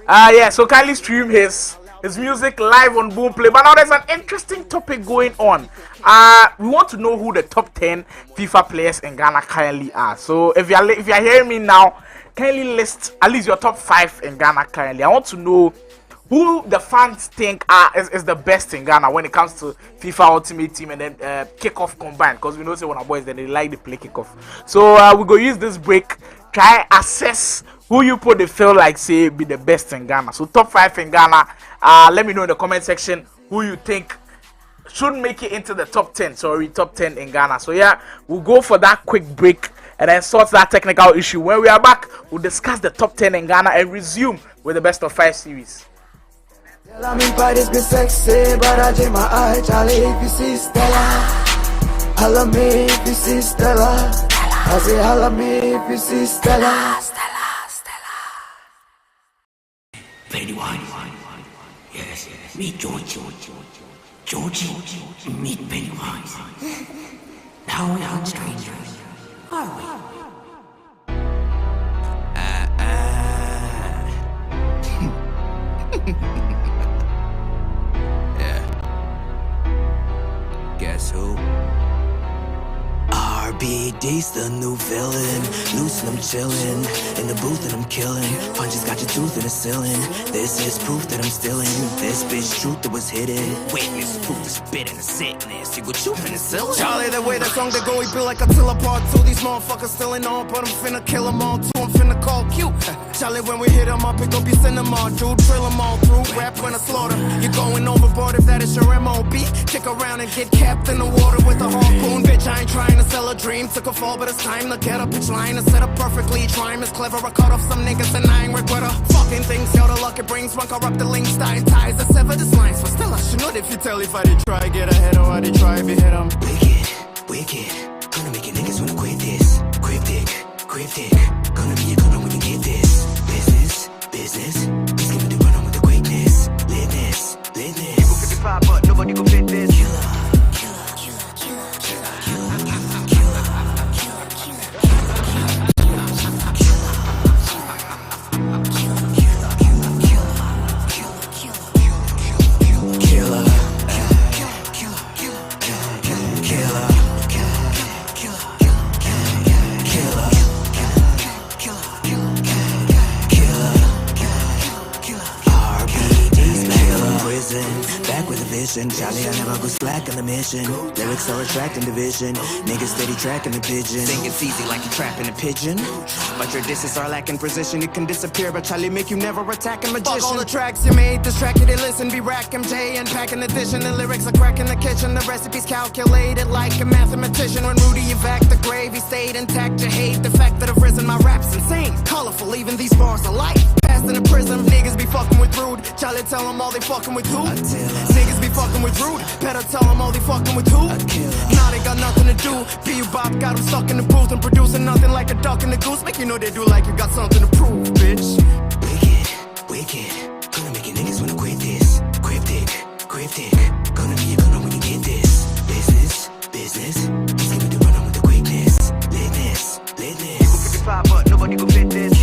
Speaker 5: Yeah, so kindly stream his music live on Boomplay. But now there's an interesting topic going on. We want to know who the top 10 FIFA players in Ghana currently are. So if you're hearing me now, kindly list at least your top 5 in Ghana currently. I want to know who the fans think is the best in Ghana when it comes to FIFA Ultimate Team and then kickoff combined, because we know say when our boys then they like to play kickoff. So we go use this break, try assess who you put the feel like say be the best in Ghana. So top 5 in Ghana. Let me know in the comment section who you think should make it into the top 10. Sorry, top 10 in Ghana. So yeah, we'll go for that quick break and then sort that technical issue. When we are back, we'll discuss the top 10 in Ghana and resume with the best of 5 series.
Speaker 2: I mean, bodies be sexy, but I did my eye, Charlie, if you see Stella. Holla me if you see Stella. I say holla me if you see Stella.
Speaker 7: Pennywise. Yes, meet Georgie. Georgie, meet Pennywise. Now we are strangers, are we?
Speaker 2: Guess who? RBD's the new villain. Loose and I'm chillin'. In the booth and I'm killing. Punches got your tooth in the ceiling. This is proof that I'm stealing. This bitch truth that was hidden. Witness proof the spit and the sickness. You go truth in the ceiling.
Speaker 3: Charlie, the way that song they go, he feel like Attila Part 2. These motherfuckers still in on, but I'm finna kill them all too. I'm finna call cute. Charlie, when we hit them, I'll pick up your cinema, dude. Drill them all through. Rap when I slaughter. You're going overboard if that is your MOB. Kick around and get capped in the water with a harpoon. Bitch, I ain't trying to sell a dream. Took a fall, but it's time to get a pitch line and set up perfectly. Trying is clever. I cut off some niggas and I ain't regret a fucking things. Hell, the luck it brings. One corrupt the links, dying ties that sever this lines. But still, I should know if you tell if I did try, get ahead or I did try, be hit them.
Speaker 2: Wicked. Gonna make your niggas wanna quit this. Cryptic. Gonna be a gunner when you get this. Business. Just give me the run on with the quickness. Litness. You go 55, but nobody go fit this. mission. Charlie, I never go slack on the mission. Lyrics are attracting division. Niggas steady tracking the pigeon. Think it's easy like you trapping a pigeon. But your disses are lacking precision. You can disappear, but Charlie make you never attack a magician. Fuck all the tracks you made, distracted, they listen. Be rack MJ and packing addition. The lyrics are cracking the kitchen. The recipes calculated like a mathematician. When Rudy evac the grave, he stayed intact. You hate the fact that I've risen. My rap's insane, colorful, even these bars are light. Passed in a prism, niggas be fucking with rude. Charlie tell them all they fucking with who? Niggas be fucking with rude. Better tell them all they fucking with who? Now they got nothing to do. B.U. Bob got them stuck in the booth and producing nothing like a duck in the goose. Make you know they do like you got something to prove, bitch. Wicked, gonna make you niggas wanna quit this. Cryptic, gonna be a gunner when you get this. Business, just give me the run with the quickness. Litness. You go 55, but nobody go fit this.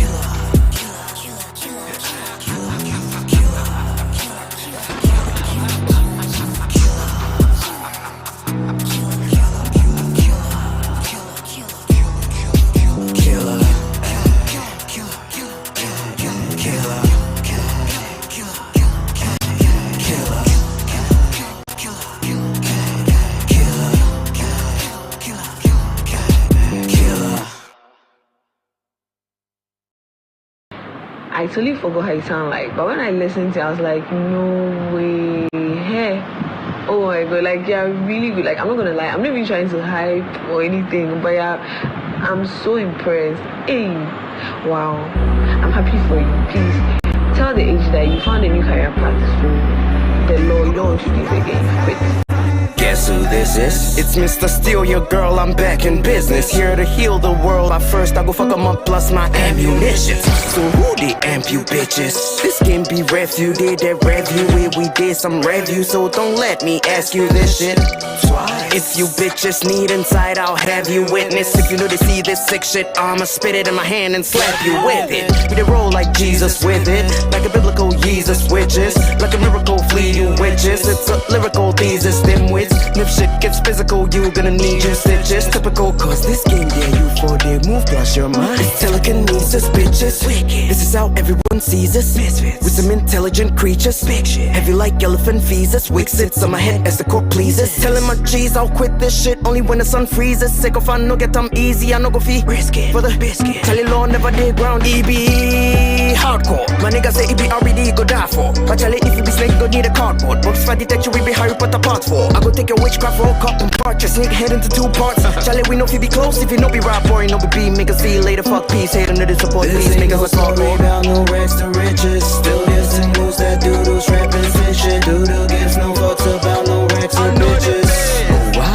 Speaker 4: I totally forgot how it sounded like, but when I listened to it, I was like, no way, hey, oh my god, like, yeah, really good. Like, I'm not gonna lie, I'm not even trying to hype or anything, but yeah, I'm so impressed. Hey, wow, I'm happy for you. Please tell the age that you found a new career path, so the law, you don't want to do this again. Quit.
Speaker 2: Guess who this is? It's Mr. Steal Your Girl, I'm back in business. Here to heal the world, but first I go fuck 'em up plus my ammunition. So who they amp you bitches? This game be refuted, that review it, we did some review. So don't let me ask you this shit twice. If you bitches need insight, I'll have you witness. If you know they see this sick shit, I'ma spit it in my hand and slap you with it. We they roll like Jesus with it, like a biblical Jesus witches, like a miracle flee you witches. It's a lyrical thesis, them wits. And if shit gets physical, you gonna need your stitches. Typical, cause this game, yeah, you 4D move plus your mind. It's telekinesis, bitches. This is how everyone sees us. With some intelligent creatures. Heavy like elephant feces. Wig sits on my head as the court pleases. Telling my G's I'll quit this shit only when the sun freezes. Sick of I no get them easy, I no go fee. Risk it for the biscuit. Tell you law never did ground. EB hardcore. My niggas say EB already go die for. But tell it if you be snake, go need a cardboard. Box for detection, we be Harry Potter part 4. I go take your witchcraft roll cup and part your sneak head into 2 parts. Charlie, we know if you be close, if you know be rap boy, no be B, make us see you later, fuck peace, hate under the support, please, niggas let's talk more. About no rags to riches, still gets the moves that doodles rapping fishing. Doodle gives no fucks about no rags to bitches. Oh why?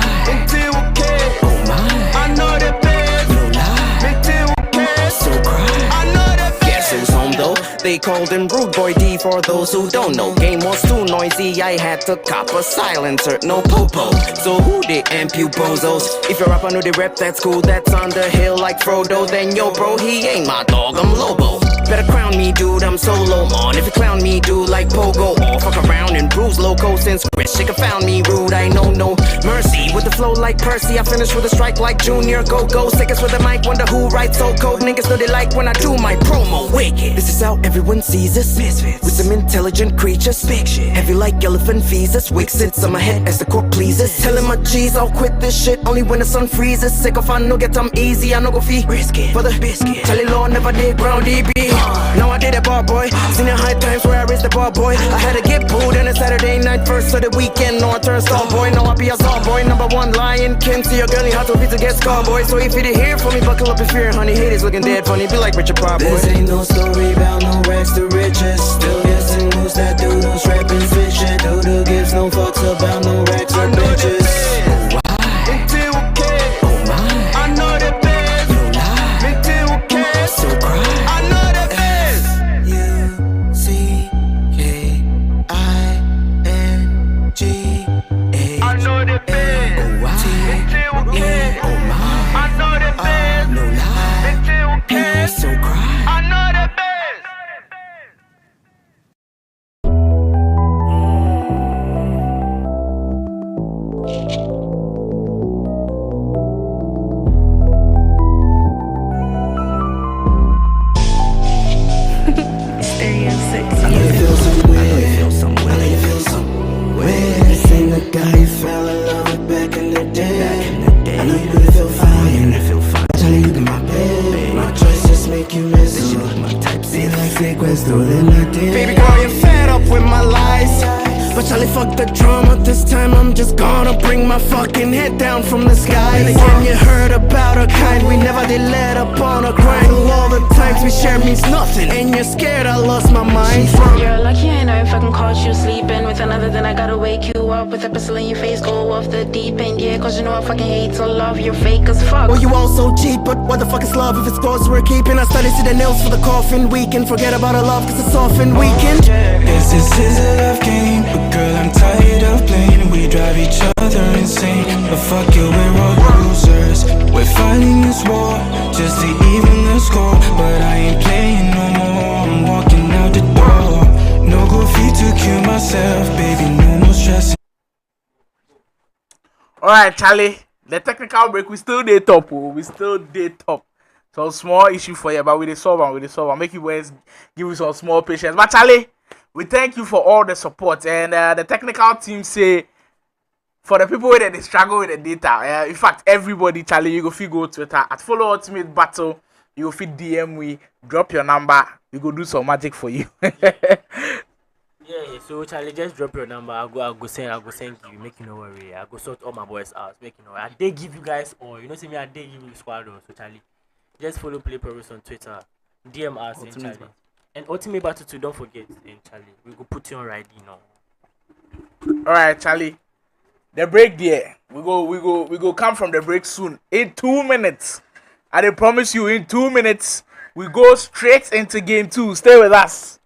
Speaker 2: Oh my, I know that bad. No lie, so cry. I know that bad. Guess who's home though? They called him Rude Boy D for those who don't know. Game was too noisy, I had to cop a silencer, no popo. So who they amp you bozos? If you're up, I know they rep, that's cool. That's on the hill like Frodo. Then yo bro, he ain't my dog, I'm Lobo. Better crown me, dude, I'm solo on. If you clown me, dude, like Pogo, or fuck around and bruise loco. Since Chris Shaker found me rude, I know no mercy. With the flow like Percy, I finish with a strike like Junior. Go, sick us with the mic, wonder who writes so cold. Niggas know they like when I do my promo. Wicked, this is how everyone sees us. With some intelligent creatures. Heavy like elephant feces. Wig sits on my head as the court pleases. Telling my G's I'll quit this shit only when the sun freezes. Sick of I no get them easy, I no go fee. Risk it for the biscuit. Charlie Law never did ground EB. Now I did a bar boy. Seen the high times where I raised the bar boy. I had to get booed on a Saturday night first of the weekend. No, I turned star boy. Now I be a star boy. Number 1 lion king. See your girl, you have to be to get scar boy. So if you did hear from me, buckle up if you're honey. Haters looking dead funny. Be like Richard Pryor boy. This ain't no story about no rags to riches. Still guessing who's that doodles rapping fishing. Doodle gives no fucks about no rags or bitches. questo della te.
Speaker 3: Baby girl, you're fed up with my lies. But Charlie, fuck the drama. This time I'm just gonna bring my fucking head down from the sky. And again, you heard about a kind. We never did let up on a grind. All the times we share means nothing. And you're scared I lost my mind.
Speaker 14: You're lucky I know if I can catch you sleeping with another, then I gotta wake you up with a pistol in your face. Go off the deep end, yeah, cause you know I fucking hate to love. You're fake as fuck.
Speaker 3: Well, you all so cheap, but what the fuck is love if it's scores we're keeping? I started to the nails for the coffin. We can forget about our love cause it's often weekend.
Speaker 12: Yes, this is a love game, but girl, I'm tired of playing. We drive each other insane. But fuck you, we're all losers. We're fighting this war just to even the score. But I ain't playing no more. I'm walking out the door. No go feet to kill myself, baby. No more stressing.
Speaker 5: Alright, Charlie. The technical break, we still did top. We still did top. So small issue for you, but we solve and make you guys give you some small patience. But Charlie, we thank you for all the support, and the technical team say for the people that they struggle with the data. In fact, everybody, Charlie, you go fit go Twitter at follow Ultimate Battle. You go fit DM we, drop your number. We go do some magic for you.
Speaker 10: Yeah, so Charlie, just drop your number. I'll go send you. Make you no worry. I go sort all my boys out. Make you know. I they give you guys all. You know, see me. I they give you squad. So Charlie, just follow Play Progress on Twitter. DM us in Charlie. And Ultimate Battle too. Don't forget in Charlie. We go put you on right now.
Speaker 5: All right, Charlie. The break there. We go come from the break soon. In 2 minutes. I promise you, in 2 minutes, we go straight into game 2. Stay with us.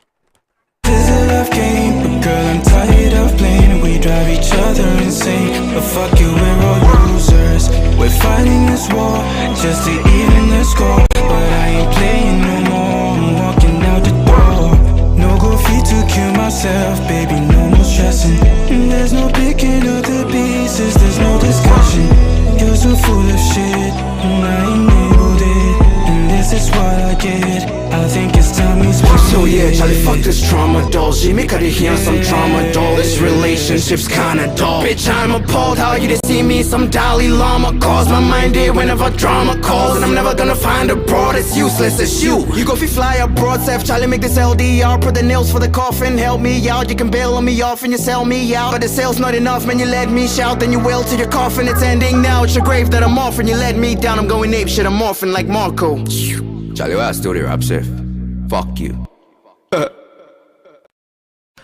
Speaker 12: This is a love game, but girl, I'm tired of playing. We drive each other insane. But fuck you, we're all losers. We're fighting this war just to even the score. But I ain't playing no more. I'm walking out the door. No go feet to kill myself, baby. No more stressing. And there's no picking up the pieces. There's no discussion. You're so full of shit, and I enabled it. And this is what I get. I think it's time we split.
Speaker 3: So yeah, Charlie, fuck this trauma doll. She make her to hear some trauma doll. This relationship's kinda dull. Bitch, I'm appalled how you just see me some Dalai Lama. Cause my mind did whenever drama calls. And I'm never gonna find a broad, it's useless, it's you. You go fi fly abroad, Seth, Charlie, make this LDR. Put the nails for the coffin, help me out. You can bail on me off and you sell me out. But the sale's not enough, man, you let me shout. Then you wail to your coffin, it's ending now. It's your grave that I'm off and you let me down. I'm going ape shit, I'm morphing like Marco.
Speaker 13: Charlie, why I still there, Chef? Fuck you.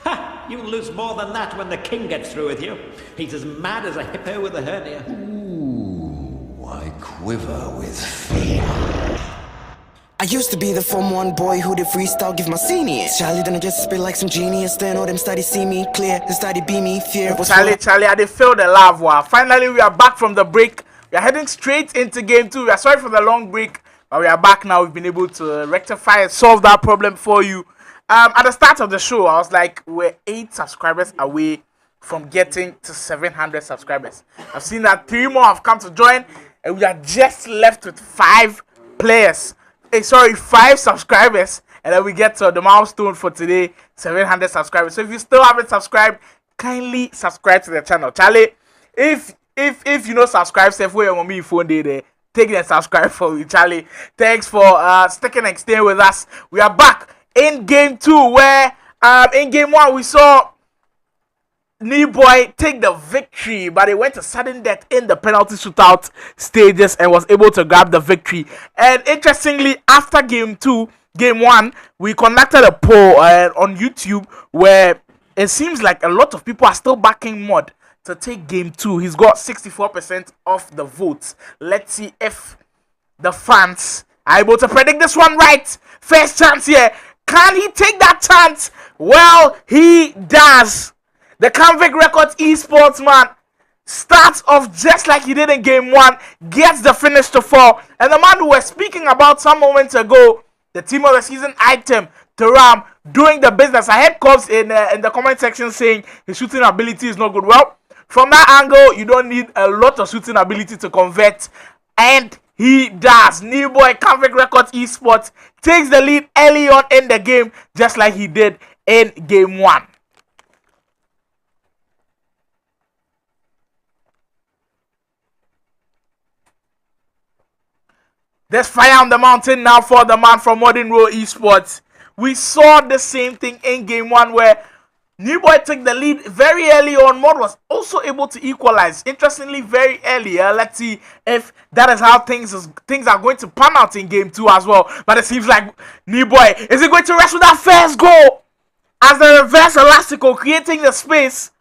Speaker 15: Ha! You'll lose more than that when the king gets through with you. He's as mad as a hippo with a hernia.
Speaker 7: Ooh, I quiver with fear.
Speaker 2: I used to be the Form 1 boy who did freestyle, give my seniors. Charlie, then I just spit like some genius. Then all them studies see me clear, they study be me fear.
Speaker 5: Charlie, I did feel the love war. Finally, we are back from the break. We are heading straight into game 2. We are sorry for the long break, but we are back now. We've been able to rectify and solve that problem for you. At the start of the show, I was like, we're 8 subscribers away from getting to 700 subscribers. I've seen that 3 more have come to join, and we are just left with 5 players. 5 subscribers, and then we get to the milestone for today, 700 subscribers. So if you still haven't subscribed, kindly subscribe to the channel. Charlie, if you know subscribe, say for your mommy phone day there, take the subscribe for you, Charlie. Thanks for sticking and staying with us. We are back in game 2, where in game 1 we saw NII take the victory, but he went to sudden death in the penalty shootout stages and was able to grab the victory. And interestingly, after game 1, we conducted a poll on YouTube where it seems like a lot of people are still backing Mod to take game 2. He's got 64% of the votes. Let's see if the fans are able to predict this one right. First chance here. Can he take that chance? Well, he does. The Canvic Records Esports man starts off just like he did in game 1, gets the finish to 4, and the man who we're speaking about some moments ago, the team of the season item, Taram, doing the business. I heard Cobbs in the comment section saying his shooting ability is not good. Well, from that angle, you don't need a lot of shooting ability to convert, and he does. NII Canvic Records Esports takes the lead early on in the game, just like he did in game 1. There's fire on the mountain now for the man from ModernRow Esports. We saw the same thing in game 1 where New Boy took the lead very early on. Mod was also able to equalize. Interestingly, very early. Let's see if that is how things are going to pan out in game 2 as well. But it seems like New Boy is going to rest with that first goal as the reverse elastico creating the space.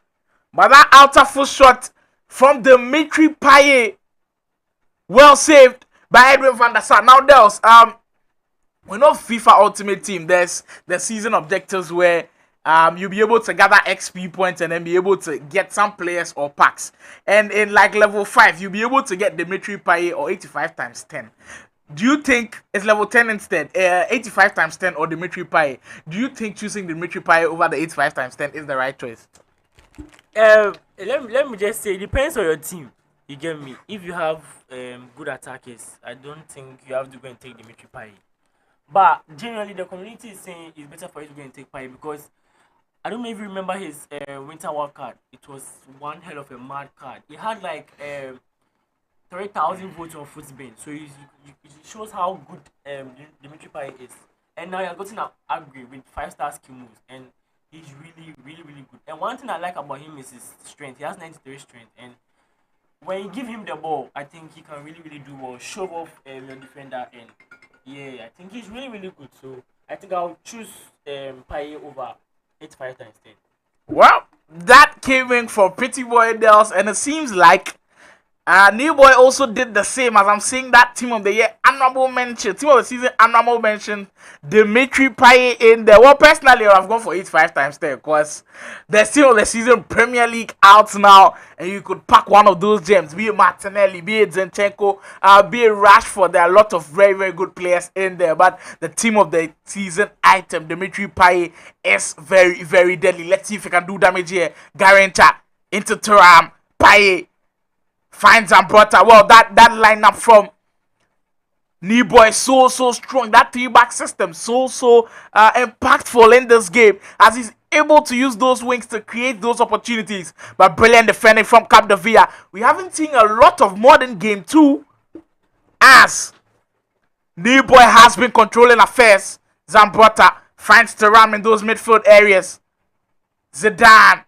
Speaker 5: But that outer foot shot from Dimitri Payet, well saved by Edwin van der Sar. Now, Dels, we know FIFA Ultimate Team. There's the season objectives where you'll be able to gather XP points and then be able to get some players or packs. And in like level 5, you'll be able to get Dimitri Payet or 85 times 10. Do you think it's level 10 instead? 85 times 10 or Dimitri Payet? Do you think choosing Dimitri Payet over the 85 times 10 is the right choice?
Speaker 10: Let me just say, it depends on your team. You get me? If you have good attackers, I don't think you have to go and take Dimitri Payet. But generally, the community is saying it's better for you to go and take Payet because I don't know if you remember his Winter War card. It was one hell of a mad card. He had like 30,000 votes on Footbin. So it shows how good Dimitri Payet is. And now he has gotten an upgrade with 5-star skill moves. And he's really, really, really good. And one thing I like about him is his strength. He has 93 strength. And when you give him the ball, I think he can really, really do well. Show off your defender. And yeah, I think he's really, really good. So I think I'll choose Payet over 85 times 10.
Speaker 5: Well, that came in for Pretty Boy Dels, and it seems like New Boy also did the same. As I'm seeing that team of the year honorable mention, team of the season honorable mention, Dimitri Payet in there. Well, personally, I've gone for 85 times 10 because the team of the season Premier League out now, and you could pack one of those gems, be it Martinelli, be it Zinchenko, be it Rashford. There are a lot of very, very good players in there, but the team of the season item, Dimitri Payet, is very, very deadly. Let's see if he can do damage here. Garenta into Thuram, Payet finds Zambrota. Well, that lineup from New Boy is so strong. That 3-back system so impactful in this game as he's able to use those wings to create those opportunities. But brilliant defending from Capdevila. We haven't seen a lot of modern game 2 as New Boy has been controlling affairs. Zambrota finds Thuram in those midfield areas. Zidane.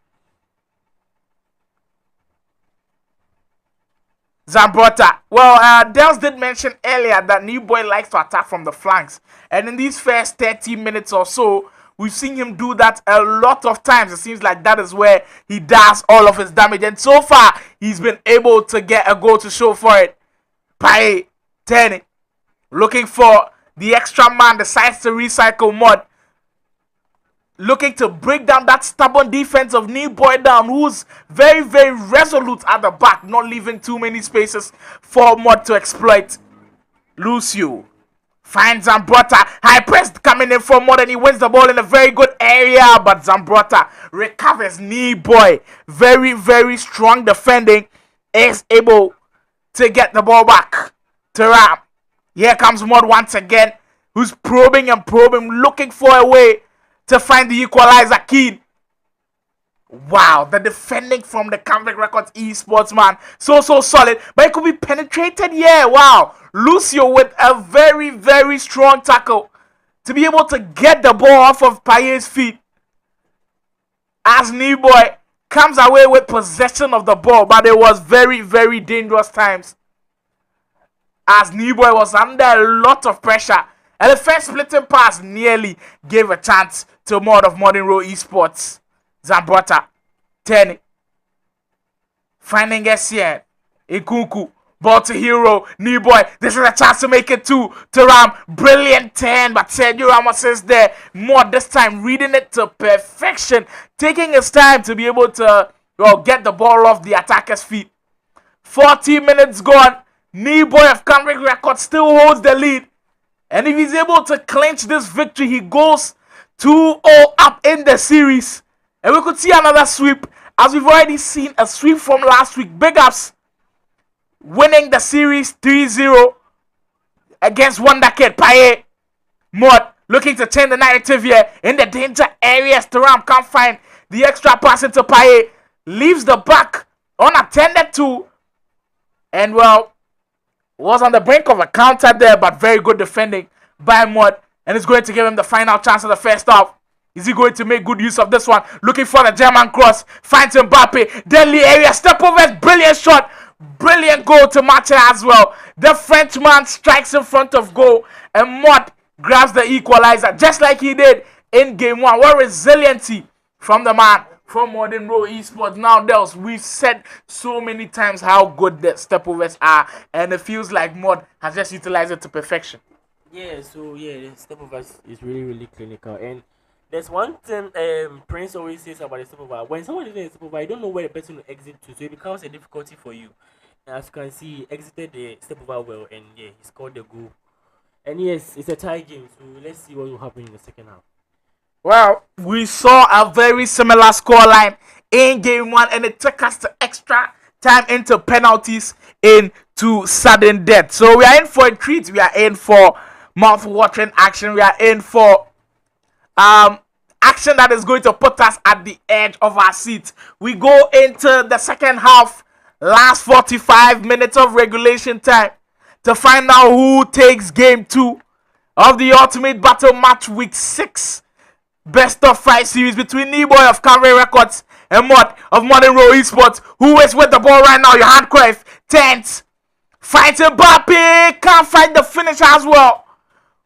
Speaker 5: Zambrota. Well, Dels did mention earlier that New Boy likes to attack from the flanks. And in these first 30 minutes or so, we've seen him do that a lot of times. It seems like that is where he does all of his damage. And so far, he's been able to get a goal to show for it. Payet, 10, looking for the extra man, decides to recycle Mod. Looking to break down that stubborn defense of New Boy down, who's very, very resolute at the back, not leaving too many spaces for Mod to exploit. Lucio finds Zambrota. High press coming in from Mod, and he wins the ball in a very good area, but Zambrota recovers. New Boy, very, very strong defending, is able to get the ball back to Ram. Here comes Mod once again, who's probing and probing, looking for a way to find the equalizer. Keen. Wow, the defending from the Canvic Records Esports, man. So solid. But it could be penetrated. Yeah, wow. Lucio with a very, very strong tackle to be able to get the ball off of Payet's feet. As New Boy comes away with possession of the ball. But it was very, very dangerous times. As New Boy was under a lot of pressure. And the first splitting pass nearly gave a chance to Mod of ModernRow Esports. Zambrota, 10. Finding Essien. Ikunku. Ball to Hero. New Boy. This is a chance to make it 2. To Ram. Brilliant 10. But Sergio Ramos is there. Mod this time reading it to perfection. Taking his time to be able to get the ball off the attacker's feet. 40 minutes gone. New Boy of Canvic Records still holds the lead. And if he's able to clinch this victory, he goes 2-0 up in the series. And we could see another sweep, as we've already seen a sweep from last week. Big ups winning the series 3-0 against Wonder Kid. Payet. Mod looking to change the narrative here in the danger areas. Thuram can't find the extra pass into Payet. Leaves the back unattended to. And well, was on the brink of a counter there, but very good defending by Mod and it's going to give him the final chance of the first half. Is he going to make good use of this one? Looking for the German cross. Finds Mbappe. Deadly area. Step over. Brilliant shot. Brilliant goal to match it as well. The Frenchman strikes in front of goal. And Mod grabs the equalizer. Just like he did in game 1. What resiliency from the man from ModernRow Esports. Now, Dels, we've said so many times how good the stepovers are. And it feels like Mod has just utilized it to perfection.
Speaker 10: Yeah, so yeah, the stepovers is really, really clinical. And there's one thing Prince always says about the stopover. When someone is in a stopover, you don't know where the person will exit to, so it becomes a difficulty for you. And as you can see, he exited the stopover well, and yeah, he scored the goal. And yes, it's a tie game, so let's see what will happen in the second half.
Speaker 5: Well, we saw a very similar scoreline in game 1, and it took us to extra time into penalties into sudden death. So we are in for a treat. We are in for mouth-watering action. We are in for action that is going to put us at the edge of our seat. We go into the second half, last 45 minutes of regulation time, to find out who takes game 2 of the Ultimate Battle Match Week 6 Best of 5 series between Boy of Canvic Records and Mod of ModernRow Esports. Who is with the ball right now? Johan Cruyff, tense, fights Mbappe, can't find the finish as well.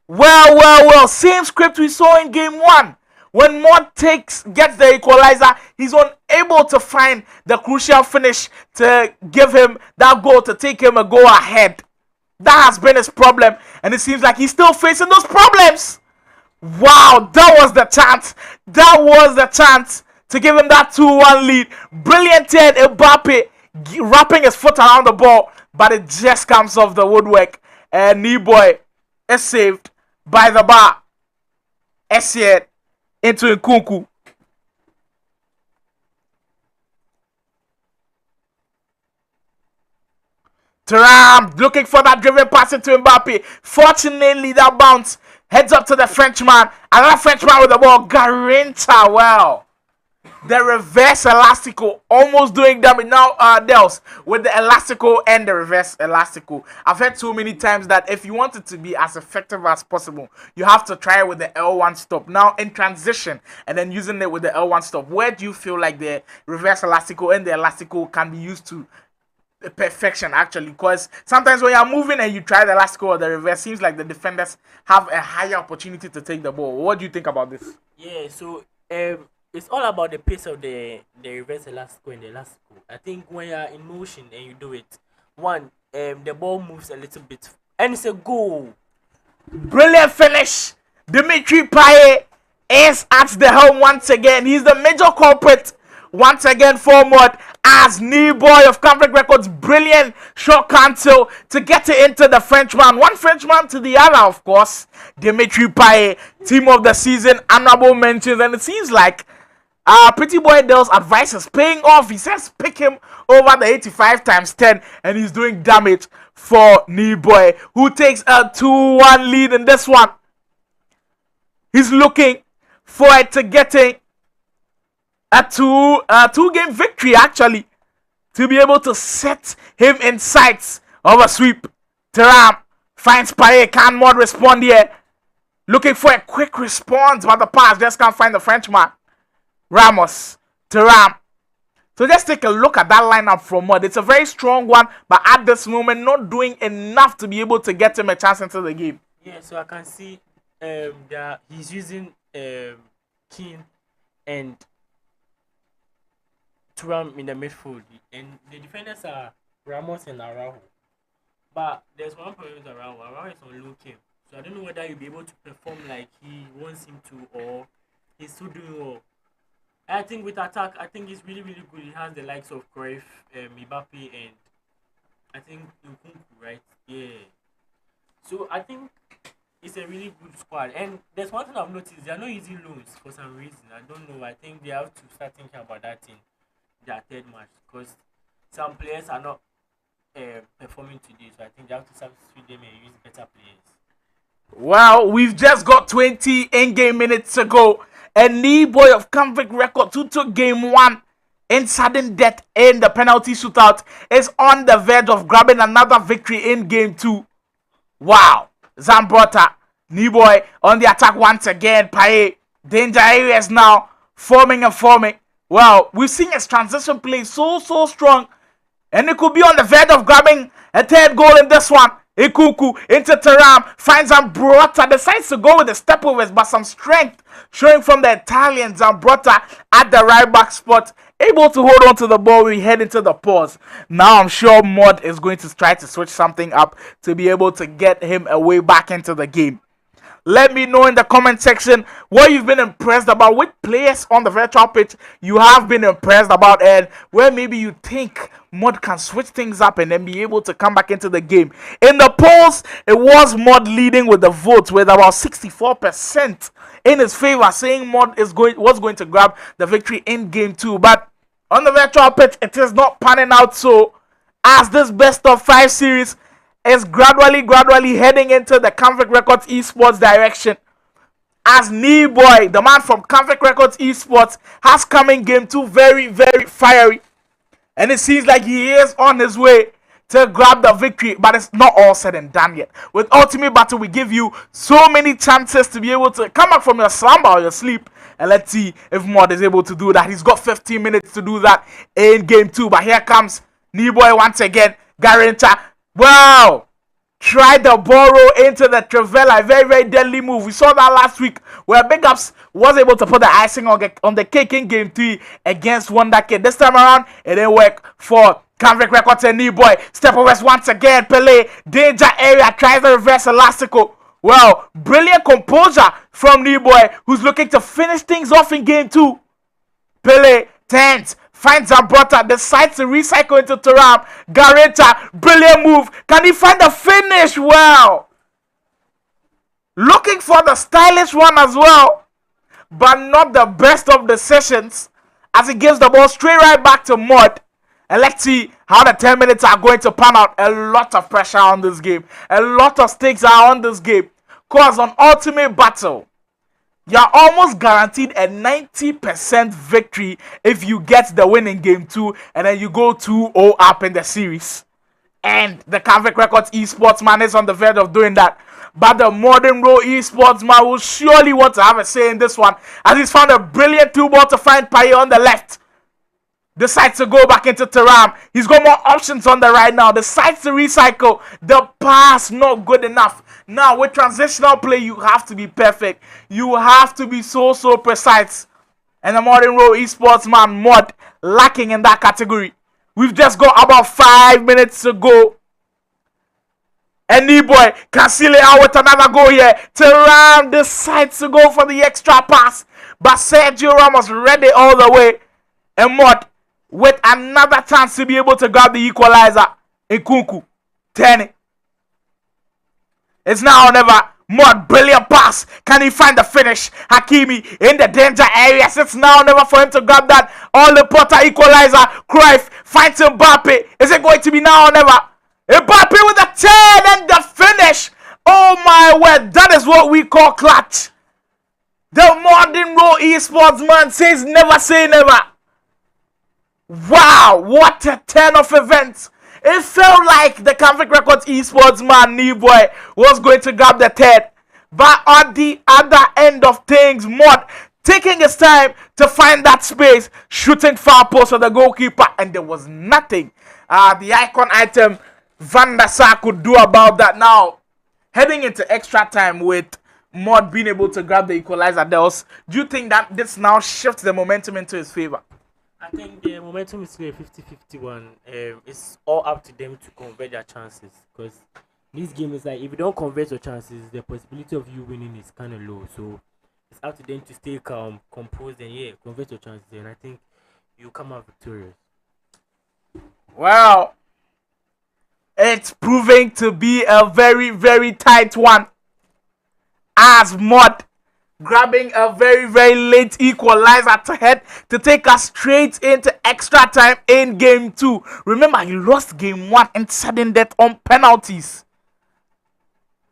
Speaker 5: Well, same script we saw in game 1. When Mod gets the equalizer, he's unable to find the crucial finish to give him that goal, to take him a goal ahead. That has been his problem, and it seems like he's still facing those problems. Wow, that was the chance. That was the chance to give him that 2-1 lead. Brilliant head, Mbappe wrapping his foot around the ball, but it just comes off the woodwork. And Boy is saved by the bar. Essien into Nkunku. Thuram looking for that driven pass into Mbappe. Fortunately, that bounce heads up to the Frenchman. Another Frenchman with the ball. Garincha, well. The reverse elastical almost doing damage. Now, Dels, with the elastical and the reverse elastical. I've heard so many times that if you want it to be as effective as possible, you have to try it with the L1 stop. Now, in transition, and then using it with the L1 stop, where do you feel like the reverse elastical and the elastical can be used to perfection, actually? Because sometimes when you're moving and you try the elastical or the reverse, seems like the defenders have a higher opportunity to take the ball. What do you think about this?
Speaker 10: Yeah, so it's all about the pace of the reverse elastical and the elastical. I think when you're in motion and you do it, the ball moves a little bit and it's a goal.
Speaker 5: Brilliant finish. Dimitri Payet is at the helm once again. He's the major culprit once again for Mod, as Boy of Canvic Records. Brilliant short cancel to get it into the Frenchman. One Frenchman to the other, of course. Dimitri Payet, team of the season, honorable mentions, and it seems like Pretty Boy Dell's advice is paying off. He says pick him over the 85 times 10, and he's doing damage for Boy, who takes a 2-1 lead in this one. He's looking for it to getting a two-game victory, actually, to be able to set him in sights of a sweep. Thuram finds Payet. Can Mod respond here? Looking for a quick response, but the pass just can't find the Frenchman. Ramos, Thuram. So just take a look at that lineup from Mod. It's a very strong one, but at this moment, not doing enough to be able to get him a chance into the game.
Speaker 10: Yeah, so I can see that he's using Keane and Thuram in the midfield, and the defenders are Ramos and Araujo. But there's one problem with Araujo. Araujo is on low camp, so I don't know whether he'll be able to perform like he wants him to, or he's still doing well. I think with attack, I think he's really, really good. He has the likes of Cruyff, Mbappe, and I think Nkunku, right? Yeah. So I think it's a really good squad. And there's one thing I've noticed: they are not using loans for some reason. I don't know. I think they have to start thinking about that in their third match, because some players are not performing today. So I think they have to substitute them and use better players.
Speaker 5: Well, we've just got 20 in-game minutes to go. And Boy of Canvic Records, who took game 1 in sudden death in the penalty shootout, is on the verge of grabbing another victory in game 2. Wow. Zambrota Boy on the attack once again. Paye, danger areas now, forming and forming. Well, we've seen his transition play so strong. And it could be on the verge of grabbing a third goal in this one. Ikuku into Taram, finds Zambrota, decides to go with the stepovers, but some strength showing from the Italian. Zambrota at the right back spot, able to hold on to the ball. We head into the pause. Now I'm sure Mod is going to try to switch something up to be able to get him away back into the game. Let me know in the comment section what you've been impressed about, which players on the virtual pitch you have been impressed about, and where maybe you think Mod can switch things up and then be able to come back into the game. In the polls, it was Mod leading with the votes with about 64% in his favor, saying Mod was going to grab the victory in game 2. But on the virtual pitch, it is not panning out so, as this best of 5 series is gradually heading into the Canvic Records Esports direction. As Boy, the man from Canvic Records Esports, has come in game 2 very fiery. And it seems like he is on his way to grab the victory. But it's not all said and done yet. With Ultimate Battle, we give you so many chances to be able to come back from your slumber or your sleep. And let's see if Mod is able to do that. He's got 15 minutes to do that in game 2. But here comes Boy once again. Garanta. Wow! Tried the borrow into the Trivella. Very deadly move. We saw that last week where Big Ups was able to put the icing on the cake in game 3 against Wonder Kid. This time around, it didn't work for Canvic Records and Boy. Step over once again. Pele, danger area, tries the reverse elastico. Well, brilliant composure from Boy, who's looking to finish things off in game 2. Pele, tense. Finds Zambrota, decides to recycle into Taram. Gareta, brilliant move. Can he find the finish? Well, looking for the stylish one as well, but not the best of the sessions, as he gives the ball straight right back to Mod. And let's see how the 10 minutes are going to pan out. A lot of pressure on this game. A lot of stakes are on this game. Cause on Ultimate Battle, you're almost guaranteed a 90% victory if you get the win in game 2 and then you go 2-0 up in the series. And the Canvic Records Esports man is on the verge of doing that. But the ModernRow Esports man will surely want to have a say in this one, as he's found a brilliant 2-ball to find Paye on the left. Decides to go back into Taram. He's got more options on the right now. Decides to recycle. The pass not good enough. Now with transitional play, you have to be perfect. You have to be so precise. And the ModernRow Esports man Mod lacking in that category. We've just got about 5 minutes to go. And Boy can seal it out with another goal here. Taram decides to go for the extra pass. But Sergio Ramos read it all the way. And Mod with another chance to be able to grab the equalizer. Nkunku, 10. It's now or never. Mod, brilliant pass. Can he find the finish? Hakimi in the danger area. It's now or never for him to grab that. All the Potter equalizer. Cruyff finds Mbappe. Is it going to be now or never? Mbappe with the 10 and the finish. Oh my word, that is what we call clutch. The ModernRow Esports man says never say never. Wow, what a turn of events. It felt like the Canvic Records Esports man, Boy, was going to grab the third. But at the other end of things, Mod taking his time to find that space, shooting far post for the goalkeeper, and there was nothing the icon item Van der Sar could do about that. Now, heading into extra time with Mod being able to grab the equalizer, do you think that this now shifts the momentum into his favor?
Speaker 10: I think the momentum is still a 50-51. It's all up to them to convert their chances, because this game is like, if you don't convert your chances, the possibility of you winning is kind of low. So it's up to them to stay calm, composed, and convert your chances. And I think you come out victorious.
Speaker 5: Well, it's proving to be a very tight one, as Mod grabbing a very late equalizer to head to take us straight into extra time in game 2. Remember, he lost game 1 in sudden death on penalties,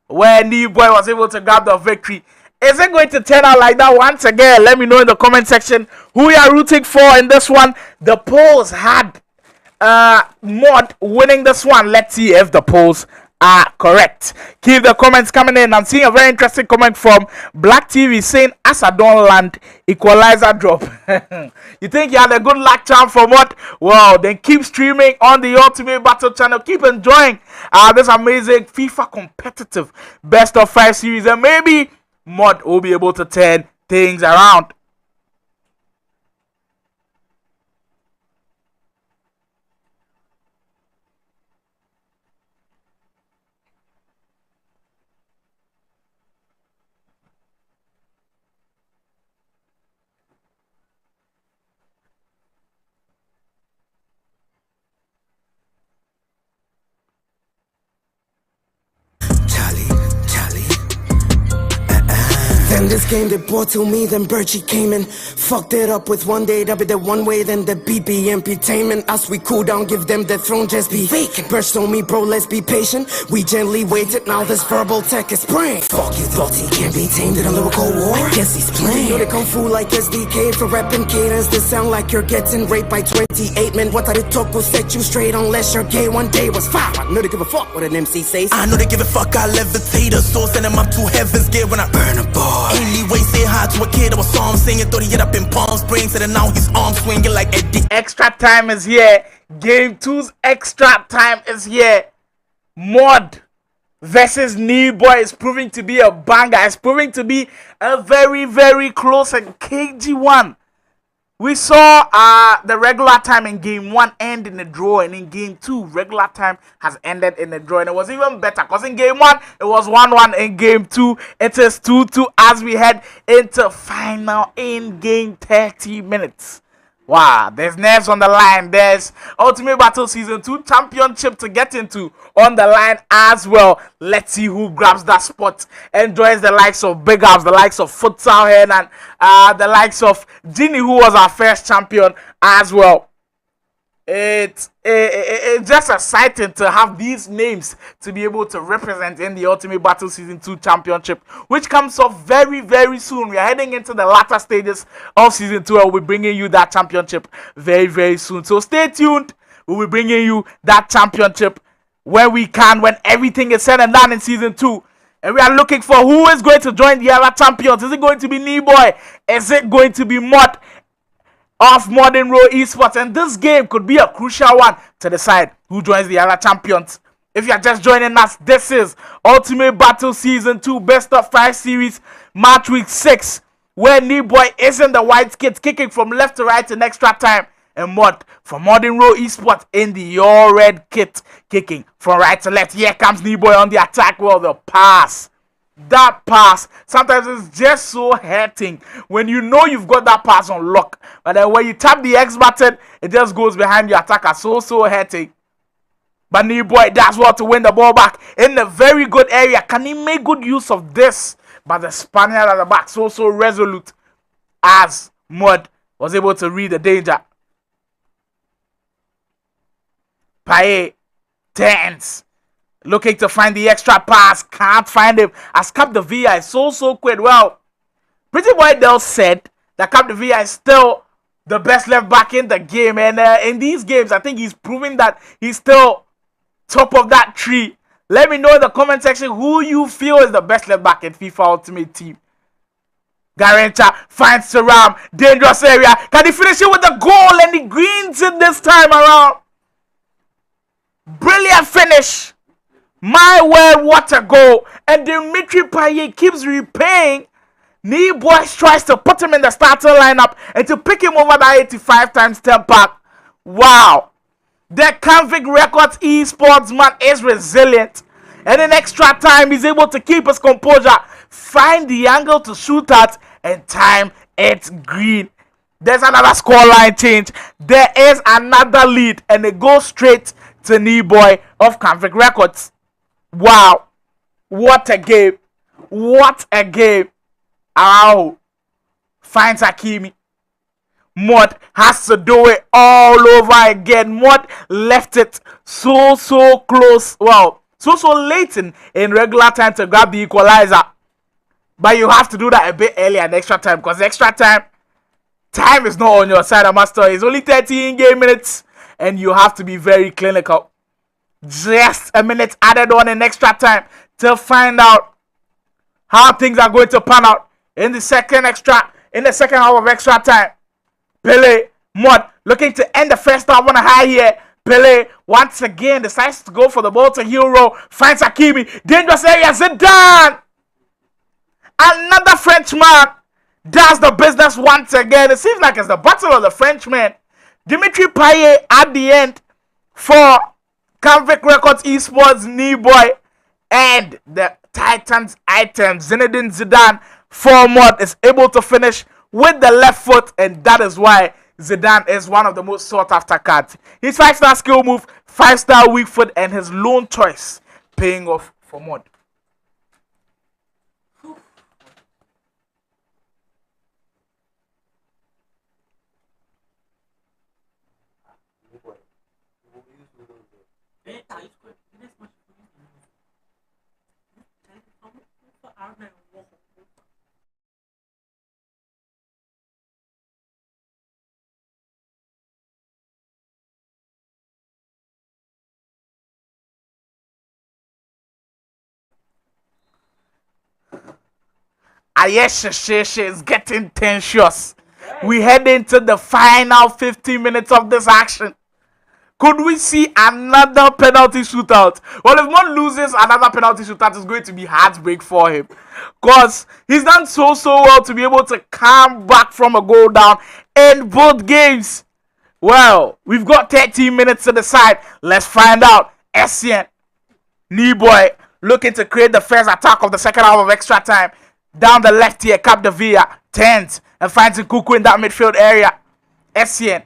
Speaker 5: where Boy was able to grab the victory. Is it going to turn out like that once again? Let me know in the comment section who you are rooting for in this one. The polls had Mod winning this one. Let's see if the polls are correct. Keep the comments coming in. I'm seeing a very interesting comment from Black TV saying, as I don't land, equalizer drop. You think you had a good luck charm from what? Well, then keep streaming on the Ultimate Battle channel. Keep enjoying this amazing FIFA competitive best of 5 series, and maybe Mod will be able to turn things around.
Speaker 3: Then this game they brought to me, then Birchie came in. Fucked it up with one day, that'll be the one way, then the BB entertainment. As we cool down, give them the throne, just be vacant. Birch told me, bro, let's be patient. We gently waited, now this verbal tech is spraying. Fuck you, thought he can't be tamed in a lyrical war. I guess he's playing. You know they come fool like SDK for rapping cadence. This sound like you're getting raped by 28 men. What I did talk will set you straight unless you're gay. One day was fine. I know they give a fuck what an MC says.
Speaker 2: I know they give a fuck, I levitate a soul, send them up to heaven's gate when I burn a bar. Anyway, say hi to a kid, I was song singing, thought he get up in Palm Springs, and now his arm swinging like Eddie.
Speaker 5: Extra time is here. Game 2's extra time is here. Mod versus Boy is proving to be a banger. It's proving to be a very, very close and cagey one. We saw the regular time in game 1 end in a draw, and in game 2 regular time has ended in a draw, and it was even better because in game 1 it was 1-1. In game 2 it is 2-2 as we head into final in game 30 minutes. Wow, there's nerves on the line. There's Ultimate Battle Season 2 Championship to get into on the line as well. Let's see who grabs that spot and joins the likes of Big Ups, the likes of Futsal Hen, and the likes of Ginny, who was our first champion as well. It's just exciting to have these names to be able to represent in the Ultimate Battle Season 2 Championship, which comes off very, very soon. We are heading into the latter stages of Season 2, and we'll be bringing you that championship very, very soon. So stay tuned. We'll be bringing you that championship when we can, when everything is said and done in Season 2. And we are looking for who is going to join the other champions. Is it going to be Boy? Is it going to be Mod of ModernRow Esports? And this game could be a crucial one to decide who joins the other champions. If you're just joining us, this is Ultimate Battle Season 2 Best of 5 Series Match Week 6, where Boy is in the white kit, kicking from left to right in extra time, and Mod from ModernRow Esports in the your red kit, kicking from right to left. Here comes Boy on the attack. Well, the pass. That pass, sometimes it's just so hurting when you know you've got that pass on lock, but then when you tap the X button, it just goes behind the attacker. So hurting. But Boy does well to win the ball back in a very good area. Can he make good use of this? But the Spaniard at the back, so resolute, as Mod was able to read the danger. Paye turns, looking to find the extra pass, can't find him as Cap the VI is so quick. Well, Pretty Boy Dell said that Cap the VI is still the best left back in the game, and in these games I think he's proving that he's still top of that tree. Let me know in the comment section who you feel is the best left back in FIFA Ultimate Team. Garenta finds Saram, dangerous area. Can he finish it with the goal? And he greens it this time around. Brilliant finish. My word, what a goal. And Dimitri Payet keeps repaying. Boy tries to put him in the starter lineup and to pick him over the 85 times 10 pack. Wow. The Canvic Records esports man is resilient. And in extra time, he's able to keep his composure, find the angle to shoot at, and time it's green. There's another scoreline change. There is another lead, and it goes straight to Boy of Canvic Records. Wow. What a game. What a game. Ow. Finds Hakimi. Mod has to do it all over again. Mod left it so close. Well, so late in regular time to grab the equalizer. But you have to do that a bit earlier in extra time, because extra time is not on your side, I must tell you. It's only 13 game minutes, and you have to be very clinical. Just a minute added on in extra time to find out how things are going to pan out in the second half of extra time. Pele, Mod, looking to end the first half on a high here. Pele once again decides to go for the ball to Hero, finds Hakimi, dangerous area, Zidane! Another Frenchman does the business once again. It seems like it's the battle of the Frenchmen. Dimitri Payet at the end for Canvic Records Esports Boy, and the Titans item Zinedine Zidane for Mod is able to finish with the left foot, and that is why Zidane is one of the most sought after cards. His 5-star skill move, 5-star weak foot, and his lone choice paying off for Mod. Ayesha is getting tensious. We head into the final 15 minutes of this action. Could we see another penalty shootout? Well, if Mod loses another penalty shootout, it's going to be heartbreak for him. Because he's done so well to be able to come back from a goal down in both games. Well, we've got 13 minutes to decide. Let's find out. Essien, Boy, looking to create the first attack of the second half of extra time. Down the left here, Capdevilla turns and finds Nkuku in that midfield area. Essien.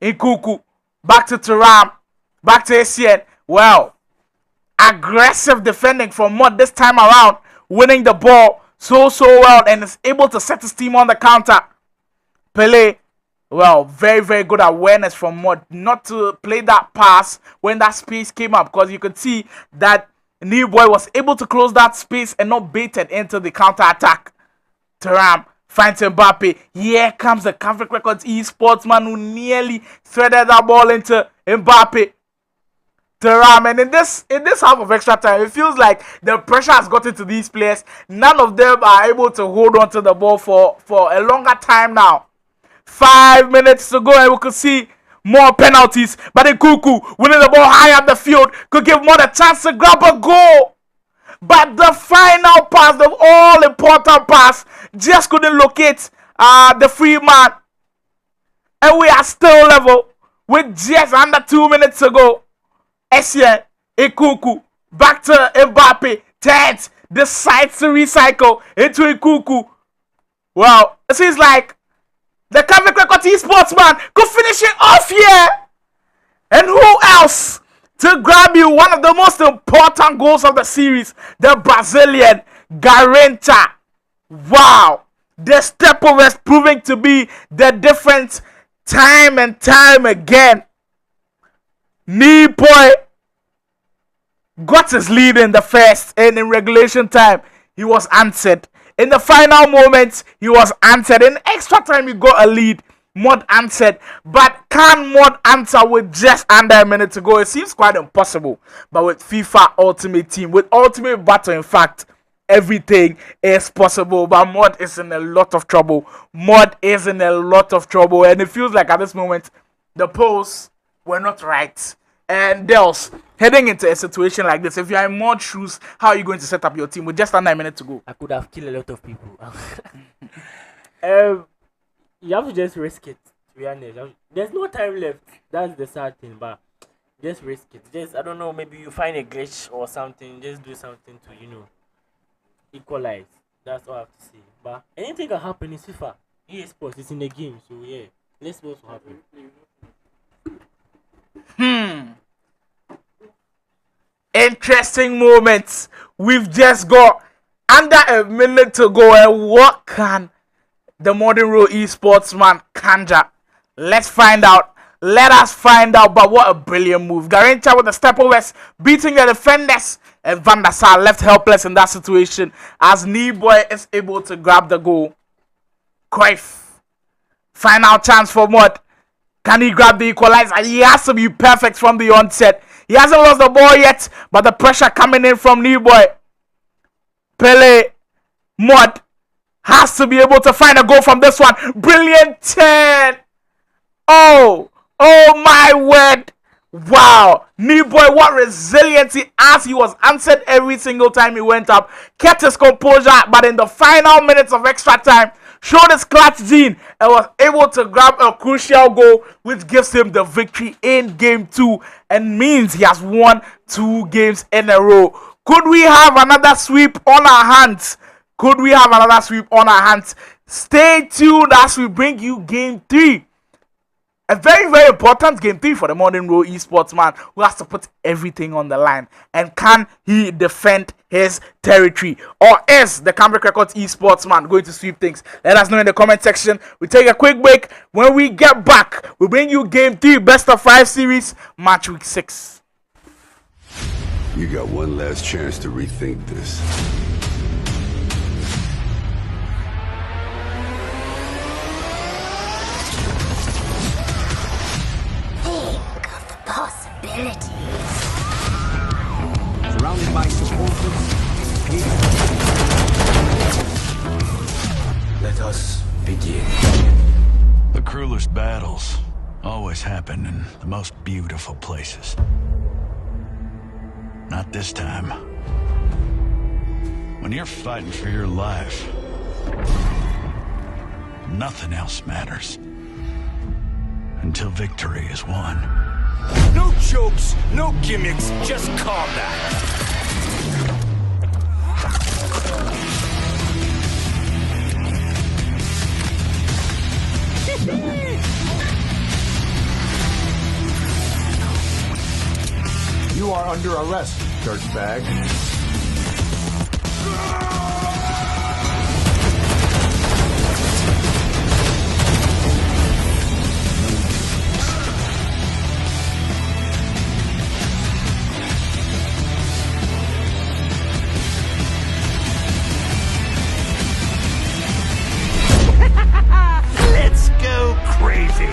Speaker 5: Nkuku. Back to Thuram. Back to Essien. Well, aggressive defending from Mod this time around. Winning the ball so well and is able to set his team on the counter. Pele. Well, very good awareness from Mod not to play that pass when that space came up, because you could see that Boy was able to close that space and not baited into the counter attack. Thuram finds Mbappe. Here comes the Canvic Records Esports man who nearly threaded that ball into Mbappe. Thuram, and in this half of extra time, it feels like the pressure has gotten to these players. None of them are able to hold on to the ball for a longer time now. 5 minutes to go, and we could see more penalties. But Nkuku winning the ball high up the field could give Mod a chance to grab a goal. But the final pass, the all-important pass, just couldn't locate the free man. And we are still level with just under 2 minutes to go. Essien, Nkuku, back to Mbappe. Tent decides to recycle into Nkuku. Well, it seems like the Canvic Records Esports man could finish it off here. And who else to grab you one of the most important goals of the series? The Brazilian Garrincha. Wow. The step-overs proving to be the difference time and time again. Boy got his lead in the first, and in regulation time, he was answered. In the final moments, he was answered. In extra time, he got a lead. Mod answered. But can Mod answer with just under a minute to go? It seems quite impossible. But with FIFA Ultimate Team, with Ultimate Battle, in fact, everything is possible. But Mod is in a lot of trouble. Mod is in a lot of trouble. And it feels like at this moment, the polls were not right. And Dels, heading into a situation like this, if you are in Mod shoes, how are you going to set up your team with just under a minute to go?
Speaker 10: I could have killed a lot of people. You have to just risk it, to be honest. There's no time left. That's the sad thing, but just risk it. Just, I don't know, maybe you find a glitch or something. Just do something to, equalize. That's all I have to say. But anything can happen in FIFA. Esports is in the game, so yeah. Let's see what's happen.
Speaker 5: Interesting moments. We've just got under a minute to go, and what can the ModernRow Esports man conjure? Let's find out. Let us find out. But what a brilliant move. Garrincha with the step-overs, beating the defenders, and Van der Sar left helpless in that situation as Boy is able to grab the goal. Cruyff. Final chance for Mod. Can he grab the equalizer? He has to be perfect from the onset. He hasn't lost the ball yet, but the pressure coming in from New Boy. Pele, Mod has to be able to find a goal from this one. Brilliant turn. Oh my word. Wow. New Boy, what resiliency as he was answered every single time he went up. Kept his composure, but in the final minutes of extra time, showed his clutch gene and was able to grab a crucial goal, which gives him the victory in game 2 and means he has won 2 games in a row. Could we have another sweep on our hands? Stay tuned as we bring you game 3. A very, very important game 3 for the ModernRow esports man who has to put everything on the line. And can he defend his territory? Or is the Canvic Records esports man going to sweep things? Let us know in the comment section. We take a quick break. When we get back, we bring you game 3 best of 5 series, match week 6.
Speaker 6: You got one last chance to rethink this.
Speaker 1: Possibilities. Surrounded by supporters, let us begin.
Speaker 8: The cruelest battles always happen in the most beautiful places. Not this time. When you're fighting for your life, nothing else matters until victory is won.
Speaker 16: No jokes, no gimmicks, just combat.
Speaker 9: You are under arrest, dirtbag.
Speaker 16: Let's go crazy.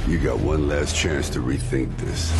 Speaker 6: You got one last chance to rethink this.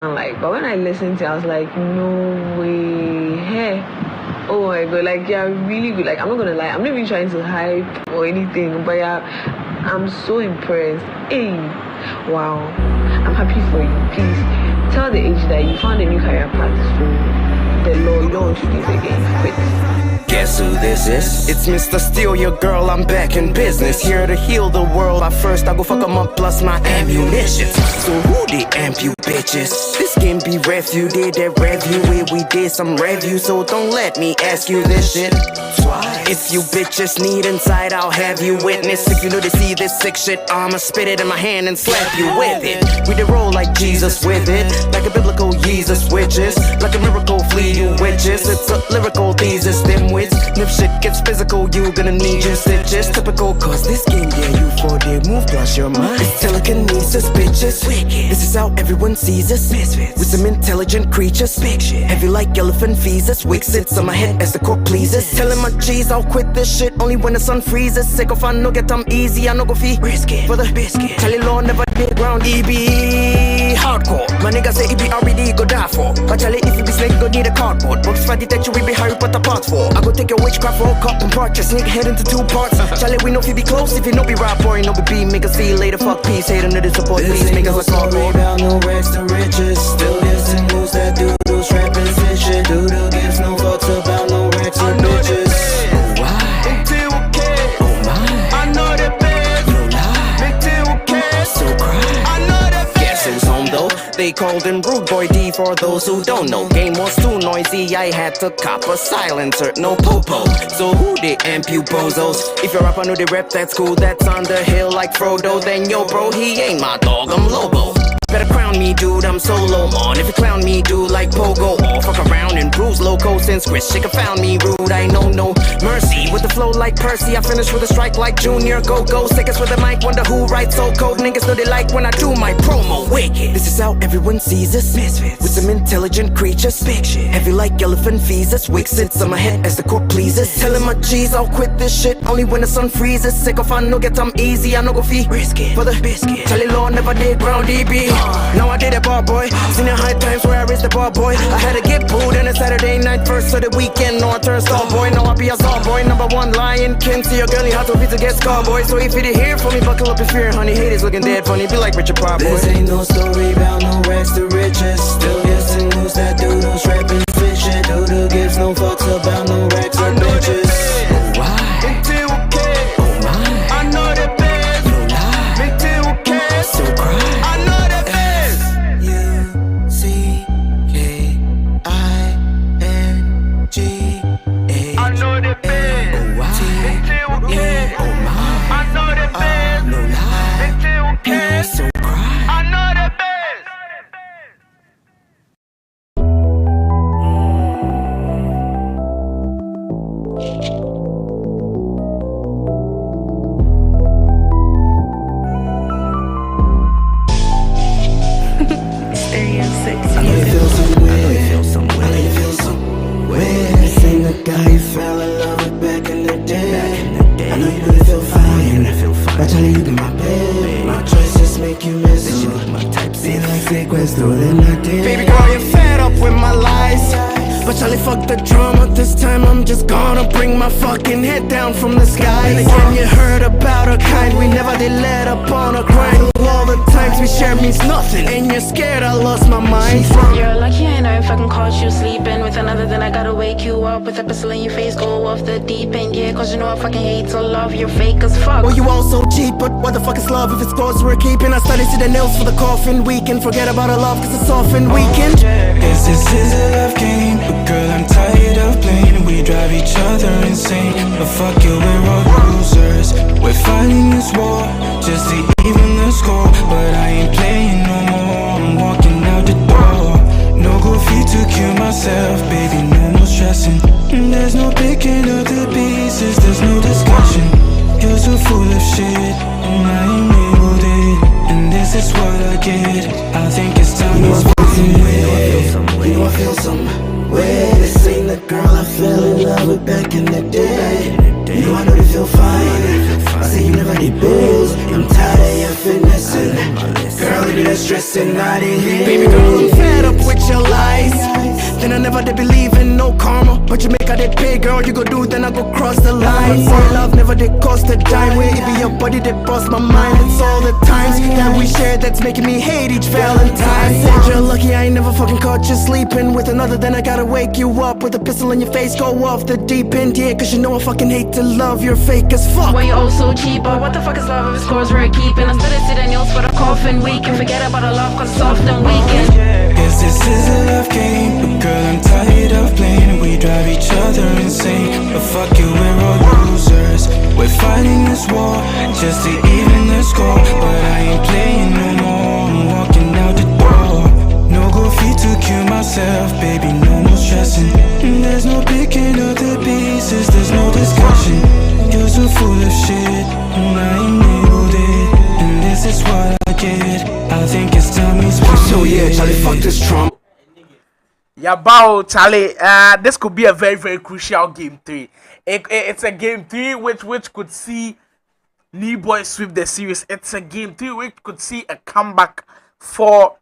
Speaker 4: Like, but when I listened to it, I was like, no way, hey, oh my god, like you're really good. Like, I'm not gonna lie, I'm not even trying to hype or anything, but yeah, I'm so impressed. Hey, wow, I'm happy for you. Please tell the age that you found a new career path, so the law, you don't want to do this again. Quit.
Speaker 2: Guess who this is?
Speaker 3: It's Mr. Steal Your Girl, I'm back in business. Here to heal the world, but first I go fuck 'em up plus my ammunition. So who they amp you bitches? This game be refuted at review where we did some review. So don't let me ask you this shit twice. If you bitches need insight, I'll have you witness. If you know to see this sick shit, I'ma spit it in my hand and slap you with it. We did roll like Jesus with it, like a biblical Jesus witches, like a miracle flee you witches. It's a lyrical thesis, them wits. And if shit gets physical, you gonna need your stitches. Typical, cause this game, yeah, you 4D move plus your mind. It's telekinesis, bitches. Wicked. This is how everyone sees us. With some intelligent creatures. Big shit. Heavy like elephant feces. Wig sits on my head as the court pleases. Telling my G's I'll quit this shit only when the sun freezes. Sick of I no get them easy, I no go fee. Risk it for the biscuit. Tell law never did ground EB hardcore. My nigga say EB RBD go die for. I tell it if you be snake go need a cardboard. Books for detection we be Harry Potter parts for. I go take your witchcraft for a cup and part. Just nigga head into 2 parts. Charlie we know if you be close, if you know be right boy, no be B. Make a see you later, fuck peace. Hate another support, please make us a story about no rags to riches. Still guessing moves that do those rapping shit. Doodle gives no fucks about no rags or bitches. They called him Rude Boy D for those who don't know. Game was too noisy, I had to cop a silencer, no popo. So who they amp you bozos? If you're up, I know they rep, that's cool, that's on the hill like Frodo. Then yo bro, he ain't my dog, I'm Lobo. Better crown me, dude, I'm solo on. If you clown me, dude, like Pogo, or fuck around and bruise loco. Since Chris Chica found me rude, I know no mercy. With the flow like Percy, I finish with a strike like Junior. Go, sick us with the mic, wonder who writes so cold. Niggas know they like when I do my promo. Wicked. This is how everyone sees us. Misfits. With some intelligent creatures. Big shit. Heavy like elephant feces. Wig sits on my head as the court pleases. Telling my G's I'll quit this shit only when the sun freezes. Sick of I no get them easy, I no go fee. Risk it for the biscuit. Charlie law never did ground DB. Now I did it bar boy. Seen the high times where I raised the bar boy. I had to get booed on a Saturday night first so the weekend. No I turn star boy. Now I be a star boy. Number 1 lion king. See your girl you have to be to get scar boy. So if you did hear from me, buckle up your fear, honey. Haters looking dead funny. Be like Richard Pryor boy.
Speaker 12: This ain't no story about no rags to riches. Still guessing who's that dude who's rapping fiction. Doodle gives no fucks about no rags or bitches.
Speaker 3: Baby girl, you're fed up with my lies. But Charlie, fuck the drama. This time I'm just gonna bring my fucking head down from the sky. And again, you heard about a kind. We never did let up on a grind. All the times we share means nothing. And you're scared I lost my mind.
Speaker 14: You're lucky I know if I can catch you sleeping with another, then I gotta wake you up with a pistol in your face. Go off the deep end, yeah, cause you know I fucking hate to love. You're fake as fuck.
Speaker 3: Well, you all so cheap, but what the fuck is love if it's scores we're keeping? I started to the nails for the coffin. We can forget about our love cause it's often weekend.
Speaker 12: Guess this is a love game, but girl I'm tired of playing. We drive each other insane, but fuck you, we're all losers. We're fighting this war just to even the score, but I ain't playing no more. I'm walking out the door. No go feet to kill myself, baby, no more stressing. There's no picking up the pieces, there's no discussion. You're so full of shit, and I ain't labeled it, and this is what I get. I think it's time to
Speaker 2: You know I feel some way. This ain't the girl I fell in love with back in the day. You know I know they feel fine. I say you never need bills. I'm tired of your finessing. Girl, you do that stressing, not in here.
Speaker 3: Baby girl, I'm fed up with your lies. Then I never did believe in no karma, but you make I did pay, girl. You go do, then I go cross the line. line. Say love never did cost a dime. Where it be your body that bust my mind. It's all the times that we share that's making me hate each Valentine. Said you're lucky I ain't never fucking caught you sleeping with another, then I gotta wake you up with a pistol in your face. Go off the deep end, yeah, cause you know I fucking hate to love. You're fake as fuck.
Speaker 14: Why you all so cheap? But what the fuck is love if it's scores we're keeping? I spit it to the nails for the coffin. We can forget about our love cause it's often weekend.
Speaker 12: Guess this is a love game, but girl, I'm tired of playing. We drive each other insane, but fuck you, we're all losers. We're fighting this war just to even the score, but I ain't playing no more. I'm walking out the door. No go feet to kill myself, baby, no more stressing. There's no picking up the pieces, there's no discussion. You're so full of shit, and I ain't nailed it, and this is what I get. I think it's time we split.
Speaker 3: So yeah, Charlie, fuck this trauma.
Speaker 5: Yeah, bow, Charlie. This could be a very, very crucial game 3. It's a game 3 which could see NII sweep the series. It's a game 3 which could see a comeback for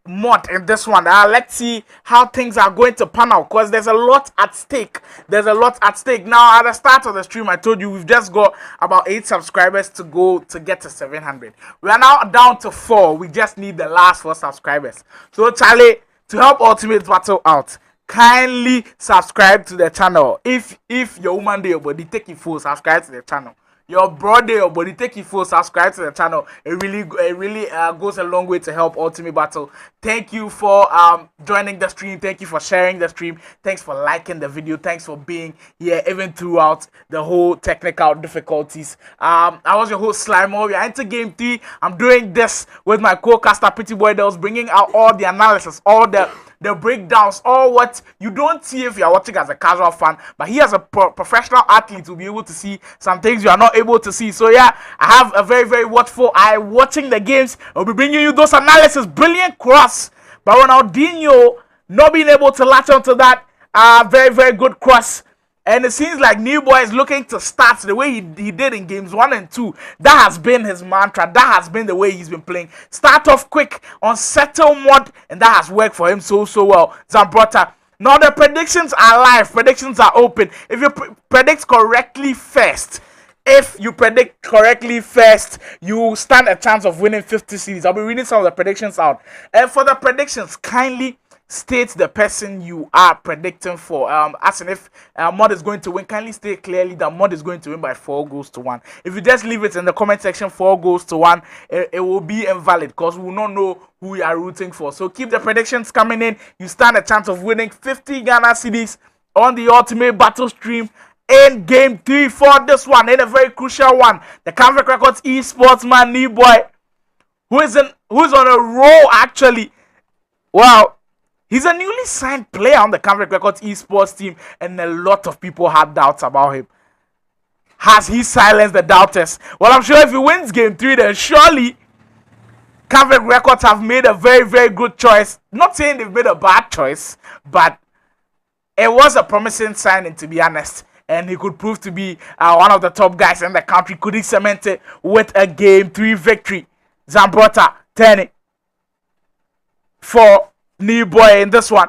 Speaker 5: Mod in this one. Let's see how things are going to pan out, because there's a lot at stake. Now, at the start of the stream, I told you we've just got about 8 subscribers to go to get to 700. We are now down to 4. We just need the last 4 subscribers. So, Charlie, to help Ultimate Battle out, kindly subscribe to the channel. If your woman day your body, take it full, subscribe to the channel. Your brother, your body, take it full, subscribe to the channel. It really goes a long way to help Ultimate Battle. Thank you for joining the stream. Thank you for sharing the stream. Thanks for liking the video. Thanks for being here even throughout the whole technical difficulties. I was your host Slimo. We are into game 3. I'm doing this with my co-caster Pretty Boy that was bringing out all the analysis, all the breakdowns, all what you don't see if you are watching as a casual fan, but he as a professional athlete will be able to see some things you are not able to see. So yeah, I have a very, very watchful eye watching the games. I'll be bringing you those analysis. Brilliant cross by Ronaldinho, not being able to latch onto that very, very good cross. And it seems like NII is looking to start the way he did in games 1 and 2. That has been his mantra. That has been the way he's been playing. Start off quick on settle Mod, and that has worked for him so well. Zambrota. Now the predictions are live. Predictions are open. If you predict correctly first, you stand a chance of winning 50 cedis. I'll be reading some of the predictions out. And for the predictions, kindly state the person you are predicting for. As in if Mod is going to win, kindly state clearly that Mod is going to win by 4 goals to 1. If you just leave it in the comment section 4 goals to 1, it will be invalid because we will not know who you are rooting for. So keep the predictions coming in. You stand a chance of winning 50 Ghana cedis on the Ultimate Battle stream in game 3 for this one, in a very crucial one. The Canvic Records Esports man NII, who's on a roll actually. Wow. He's a newly signed player on the Canvic Records Esports team, and a lot of people had doubts about him. Has he silenced the doubters? Well, I'm sure if he wins game 3, then surely Canvic Records have made a very, very good choice. Not saying they've made a bad choice, but it was a promising signing, to be honest. And he could prove to be one of the top guys in the country. Could he cement it with a game 3 victory? Zambrota turning for NII in this one.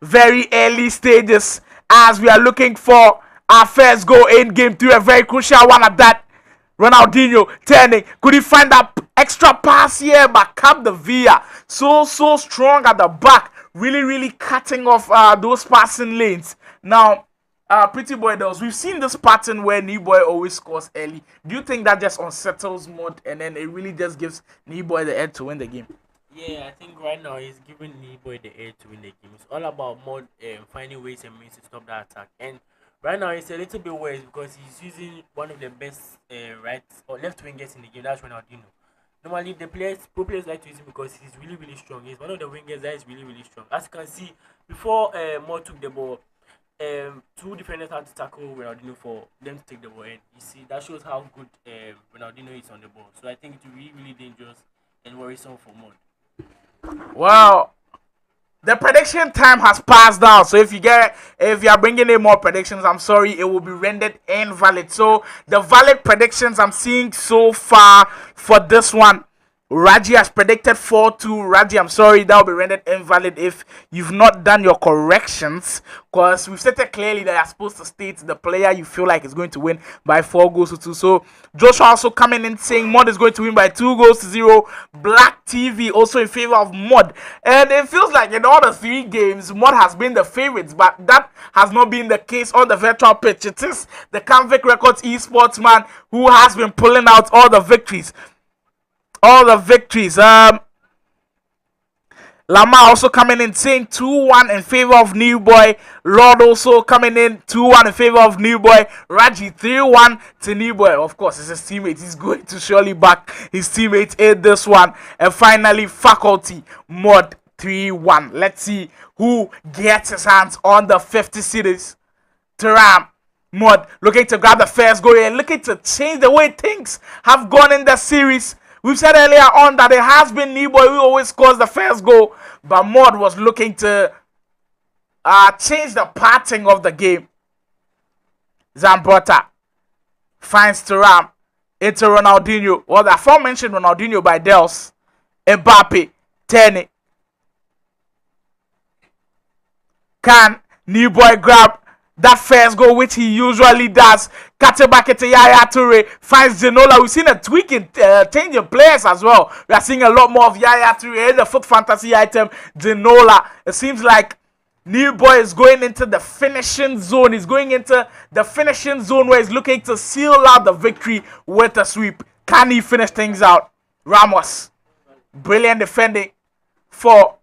Speaker 5: Very early stages as we are looking for our first goal in game 3. A very crucial one at that. Ronaldinho turning. Could he find that extra pass here? But Cap the Villa. So strong at the back. Really cutting off those passing lanes. Now, Pretty Boy does. We've seen this pattern where NII always scores early. Do you think that just unsettles Mod and then it really just gives NII the edge to win the game?
Speaker 10: Yeah, I think right now he's giving NII the edge to win the game. It's all about Mod finding ways and means to stop that attack. And right now it's a little bit worse because he's using one of the best right or left wingers in the game. That's Ronaldinho. Normally the pro players like to use him because he's really strong. He's one of the wingers that is really strong. As you can see, before Mod took the ball, 2 defenders had to tackle Ronaldinho for them to take the ball. And you see, that shows how good Ronaldinho is on the ball. So I think it's really dangerous and worrisome for Mod.
Speaker 5: Well, the prediction time has passed now. So if you are bringing in more predictions, I'm sorry, it will be rendered invalid. So the valid predictions I'm seeing so far for this one Raji has predicted 4-2. Raji, I'm sorry, that will be rendered invalid if you've not done your corrections. Because we've stated clearly that you're supposed to state the player you feel like is going to win by 4-2. So Joshua also coming in saying Mod is going to win by 2-0. Black TV also in favor of Mod. And it feels like in all the 3 games, Mod has been the favorites. But that has not been the case on the virtual pitch. It is the Canvic Records esports man who has been pulling out all the victories. Lama also coming in saying 2-1 in favor of New Boy. Lord also coming in 2-1 in favor of New Boy. Raji 3-1 to New Boy. Of course, it's his teammate. He's going to surely back his teammate in this one. And finally, Faculty Mod 3-1. Let's see who gets his hands on the 50 cities. Taram Mod looking to grab the first goal and looking to change the way things have gone in the series. We've said earlier on that it has been Niboy who always scores the first goal, but Mod was looking to change the pattern of the game. Zambrota finds Thuram into Ronaldinho. Well, the aforementioned Ronaldinho by Dels. Mbappe, Tenny. Can Niboy grab that first goal, which he usually does? Cut it back into Yaya Toure. Finds Genola. We've seen a tweak in changing players as well. We are seeing a lot more of Yaya Toure in the foot fantasy item. Genola. It seems like New Boy is going into the finishing zone. He's going into the finishing zone where he's looking to seal out the victory with a sweep. Can he finish things out? Ramos. Brilliant defending for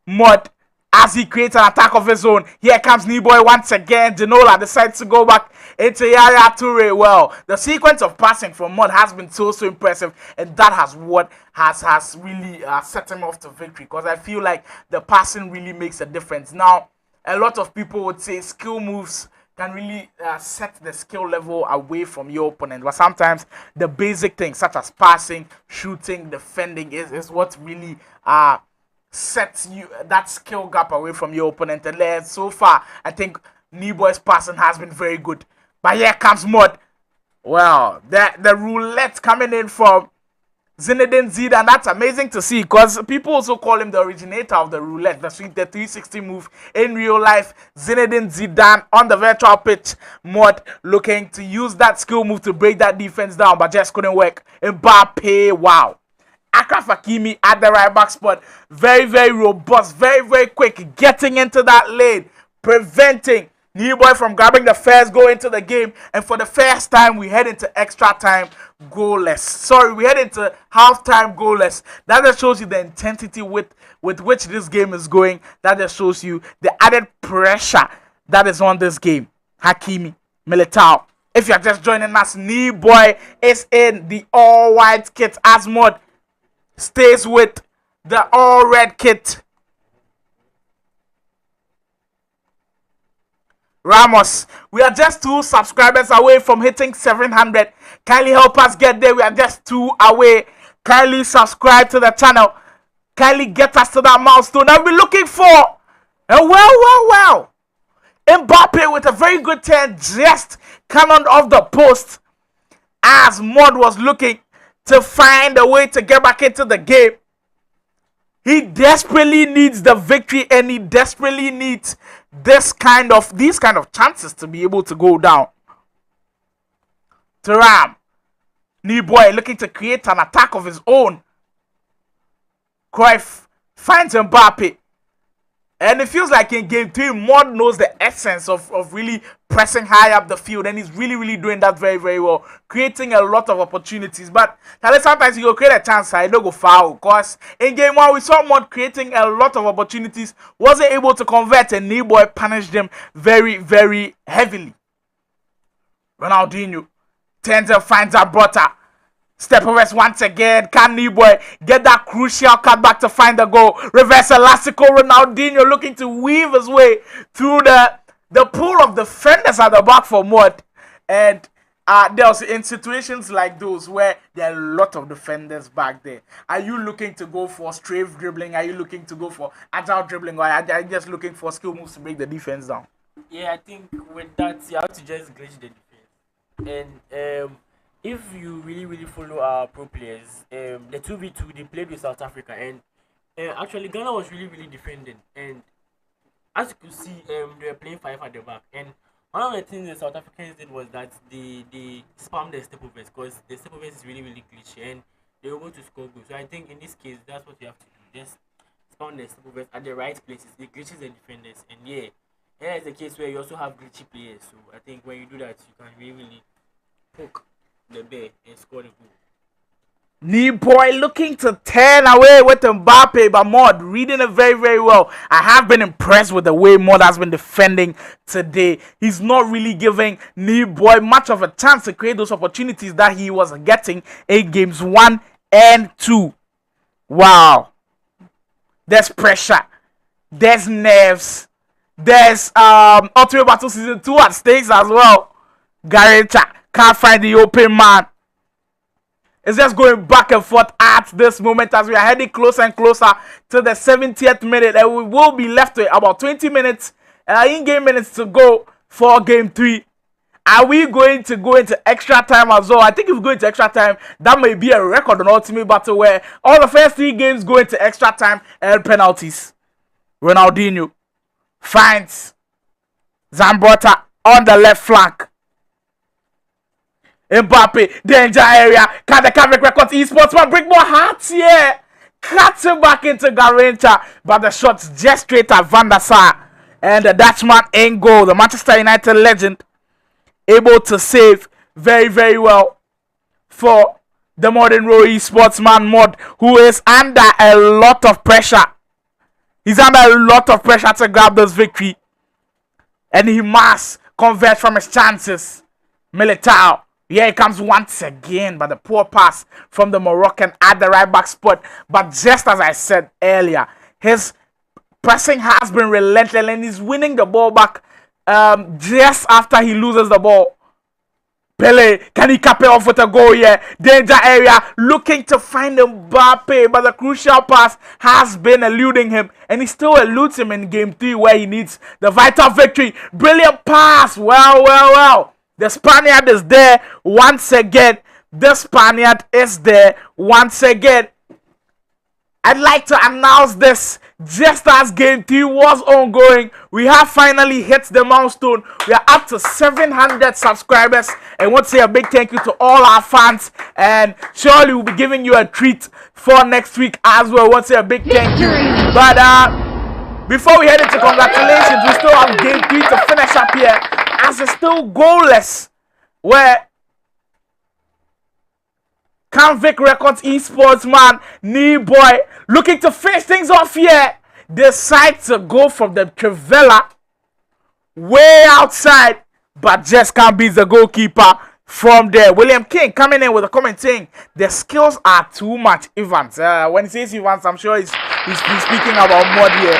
Speaker 5: Mod as he creates an attack of his own. Here comes Niboy once again. Genola decides to go back into Yaya Toure. Well, the sequence of passing from Mod has been so impressive, and that has what has really set him off to victory, because I feel like the passing really makes a difference. Now, a lot of people would say skill moves can really set the skill level away from your opponent, but sometimes the basic things such as passing, shooting, defending is what really sets you that skill gap away from your opponent. And so far, I think Niboy's passing has been very good. But here comes Mod. Well, the roulette coming in from Zinedine Zidane, and that's amazing to see, because people also call him the originator of the roulette, the 360 move in real life. Zinedine Zidane on the virtual pitch. Mod looking to use that skill move to break that defense down, but just couldn't work. Mbappe, wow. Akraf Hakimi at the right back spot. Very, very robust. Very, very quick. Getting into that lane. Preventing Niboy from grabbing the first goal into the game. And for the first time, we head into extra time goalless. Sorry, we head into halftime goalless. That just shows you the intensity with which this game is going. That just shows you the added pressure that is on this game. Hakimi, Militao. If you're just joining us, Niboy is in the all-white kit as Mod stays with the all-red kit. Ramos, we are just 2 subscribers away from hitting 700. Kindly help us get there. We are just 2 away. Kindly subscribe to the channel. Kindly get us to that milestone that we're looking for. And well. Mbappe with a very good turn, just coming off the post as Mod was looking to find a way to get back into the game. He desperately needs the victory, and he desperately needs these kind of chances to be able to go down. Thuram, Niboy looking to create an attack of his own. Cruyff finds Mbappe. And it feels like in game 3, Mod knows the essence of really pressing high up the field. And he's really doing that very, very well. Creating a lot of opportunities. But sometimes he will create a chance, I don't go foul. Because in game 1, we saw Mod creating a lot of opportunities. Wasn't able to convert, and Niboy punished them very, very heavily. Ronaldinho turns and finds Abrota. Step overs once again. Can Niboy get that crucial cut back to find the goal? Reverse elastical. Ronaldinho looking to weave his way through the pool of defenders at the back for Mod. And there's in situations like those where there are a lot of defenders back there. Are you looking to go for strafe dribbling? Are you looking to go for agile dribbling? Or are you just looking for skill moves to break the defense down?
Speaker 10: Yeah, I think with that, you have to just glitch the defense. And if you really follow our pro players, the 2v2 they played with South Africa, and actually Ghana was really defending, and as you could see, they were playing 5 at the back, and one of the things the South Africans did was that they spammed the step overs, because the step overs is really glitchy, and they were able to score goals. So I think in this case, that's what you have to do. Just spam the step overs at the right places. It glitches the defenders, and yeah, here is a case where you also have glitchy players. So I think when you do that, you can really poke the bear and score the goal.
Speaker 5: Boy looking to turn away with Mbappe, but Mod reading it very well. I have been impressed with the way Mod has been defending today. He's not really giving Boy much of a chance to create those opportunities that he was getting in games 1 and 2. Wow. There's pressure. There's nerves. There's Ultimate Battle Season 2 at stakes as well. Garecha can't find the open man. It's just going back and forth at this moment as we are heading closer and closer to the 70th minute, and we will be left with about 20 minutes in-game minutes to go for game 3. Are we going to go into extra time as well? I think if we go into extra time, that may be a record on Ultimate Battle where all the first 3 games go into extra time and penalties. Ronaldinho finds Zambrotta on the left flank. Mbappe, danger area. Can the Canvic Records Esports man bring more hearts here? Cuts him back into Garincha, but the shot's just straight at Van der Sar. And the Dutchman in goal. The Manchester United legend able to save very well for the ModernRow Esports man Mod, who is under a lot of pressure. He's under a lot of pressure to grab this victory. And he must convert from his chances. Militao. Here he comes once again, but the poor pass from the Moroccan at the right back spot. But just as I said earlier, his pressing has been relentless and he's winning the ball back just after he loses the ball. Pele, can he cap it off with a goal here? Danger area, looking to find Mbappe, but the crucial pass has been eluding him, and he still eludes him in game 3 where he needs the vital victory. Brilliant pass, well. The Spaniard is there once again. I'd like to announce this just as game 3 was ongoing. We have finally hit the milestone. We are up to 700 subscribers. And I want to say a big thank you to all our fans. And surely we'll be giving you a treat for next week as well. I want to say a big thank you. But before we head into congratulations, we still have game 3 to finish up here. As it's still goalless, where Canvic Records Esports man Boy looking to finish things off here, decides to go from the Trivela way outside, but just can't beat the goalkeeper from there. William King coming in with a comment saying the skills are too much. Evans, when he says Evans, I'm sure he's speaking about Mod here.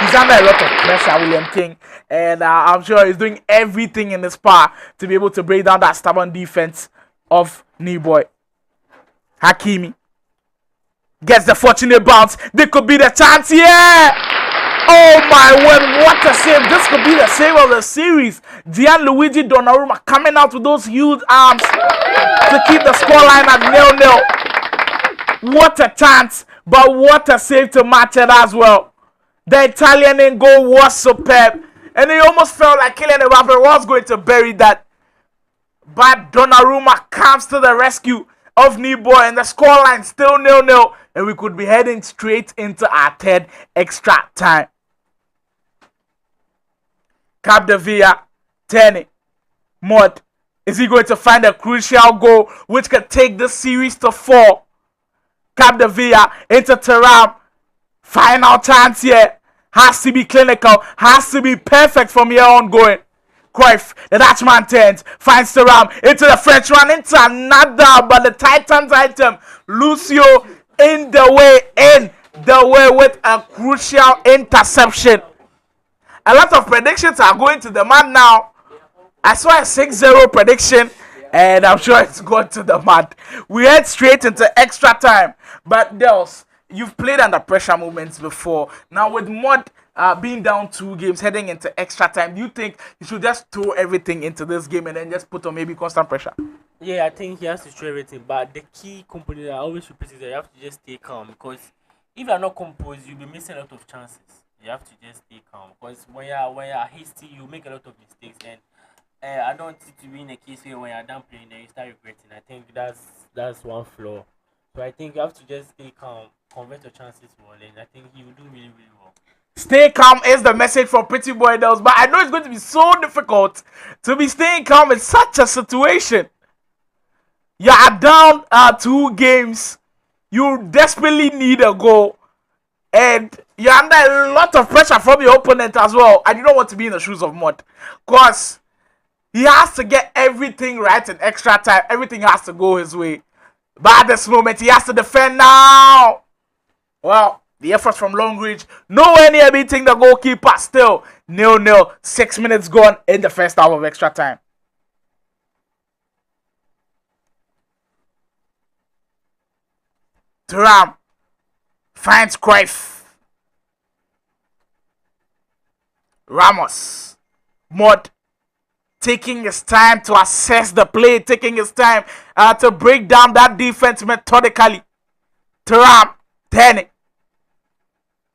Speaker 5: He's under a lot of pressure, William King, and I'm sure he's doing everything in his power to be able to break down that stubborn defense of Boy. Hakimi gets the fortunate bounce. This could be the chance here. Oh my word, what a save. This could be the save of the series. Gianluigi Donnarumma coming out with those huge arms to keep the scoreline at 0-0. What a chance, but what a save to match it as well. The Italian in goal was superb, and it almost felt like Kylian Mbappe was going to bury that. But Donnarumma comes to the rescue of Boy, and the scoreline still 0-0, and we could be heading straight into our 3rd extra time. Capdevila, Tenny, Mod, is he going to find a crucial goal which could take this series to 4? Capdevila into Thuram. Final chance here. Has to be clinical. Has to be perfect from here on going. Cruyff, the Dutchman turns. Finds Thuram into the Frenchman. Into another. But the Titans item. Lucio in the way with a crucial interception. A lot of predictions are going to the man now. I saw a 6-0 prediction, and I'm sure it's going to the man. We head straight into extra time. But Dels, you've played under pressure moments before. Now with Mod, being down 2 games, heading into extra time, do you think he should just throw everything into this game and then just put on maybe constant pressure?
Speaker 10: Yeah, I think he has to throw everything. But the key component I always repeat is that you have to just stay calm, because if you're not composed, you'll be missing a lot of chances. You have to just stay calm, because when you're hasty, you make a lot of mistakes. And I don't want it to be in a case where when you're done playing, then you start regretting. I think that's one flaw. So I think you have to just stay calm, convert your chances well, and I think he will do really, really well.
Speaker 5: Stay calm is the message from Pretty Boy Dells, but I know it's going to be so difficult to be staying calm in such a situation. You are down 2 games. You desperately need a goal, and you're under a lot of pressure from your opponent as well. I do not want to be in the shoes of Mod, because he has to get everything right in extra time. Everything has to go his way. But at this moment, he has to defend now. Well, the efforts from long range, nowhere near beating the goalkeeper. Still 0-0. 6 minutes gone in the first half of extra time. Thuram finds Cruyff. Ramos. Mod taking his time to assess the play, taking his time to break down that defense methodically. Thuram turning.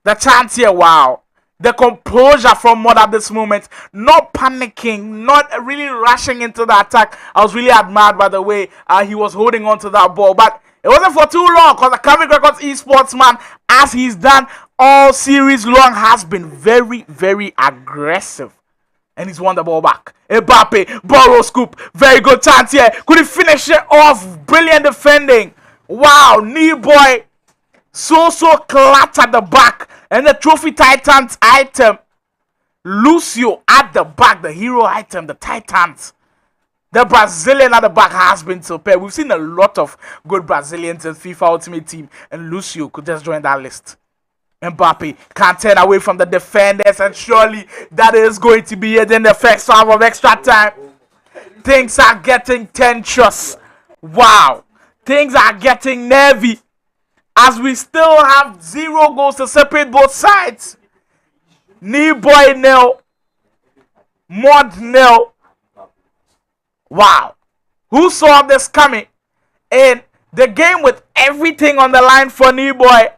Speaker 5: The chance here, wow. The composure from Mod at this moment. Not panicking, not really rushing into the attack. I was really admired by the way he was holding on to that ball. But it wasn't for too long, because the Canvic Records Esports man, as he's done all series long, has been very, very aggressive. And he's won the ball back. Mbappe, borrow scoop. Very good chance here. Could he finish it off? Brilliant defending. Wow, knee boy. So clutch at the back. And the Trophy Titans item. Lucio at the back. The hero item. The Titans. The Brazilian at the back has been superb. We've seen a lot of good Brazilians in FIFA Ultimate Team. And Lucio could just join that list. Mbappe can't turn away from the defenders, and surely that is going to be it in the first half of extra time. Things are getting tense. Wow. Things are getting nervy, as we still have 0 goals to separate both sides. Boy 0, Mod 0. Wow. Who saw this coming? In the game with everything on the line for Boy.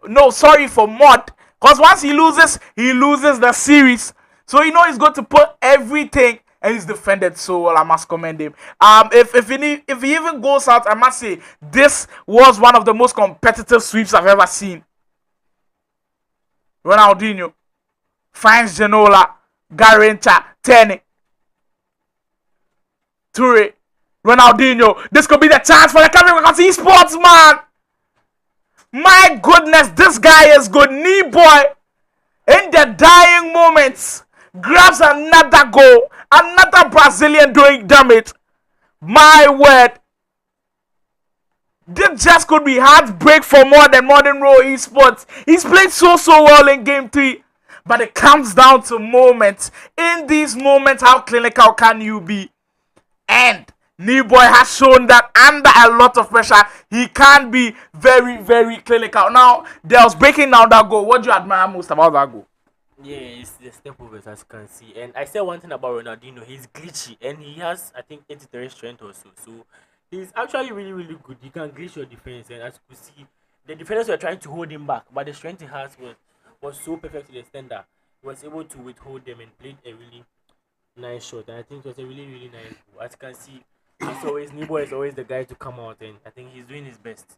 Speaker 5: No, sorry, for Mod. Because once he loses the series. So you know he's going to put everything, and he's defended so well. I must commend him. If he even goes out, I must say this was one of the most competitive sweeps I've ever seen. Ronaldinho finds Genola, Garincha, turning. Toure, Ronaldinho. This could be the chance for the Community Esports, man. My goodness, this guy is good. Knee boy, in the dying moments, grabs another goal. Another Brazilian doing damage. My word. This just could be heartbreak for more than ModernRow Esports. He's played so well in game 3. But it comes down to moments. In these moments, how clinical can you be? And Boy has shown that under a lot of pressure, he can be very, very clinical. Now, there was breaking down that goal. What do you admire most about that goal?
Speaker 10: Yeah, it's the step overs, as you can see. And I said one thing about Ronaldinho. He's glitchy, and he has, I think, 83 strength or so. So he's actually really, really good. He can glitch your defense, and as you can see, the defenders were trying to hold him back, but the strength he has was so perfect to the extent that he was able to withhold them and played a really nice shot. And I think it was a really, really nice goal. As you can see, as always, Boy is always the guy to come out, and I think he's doing his best.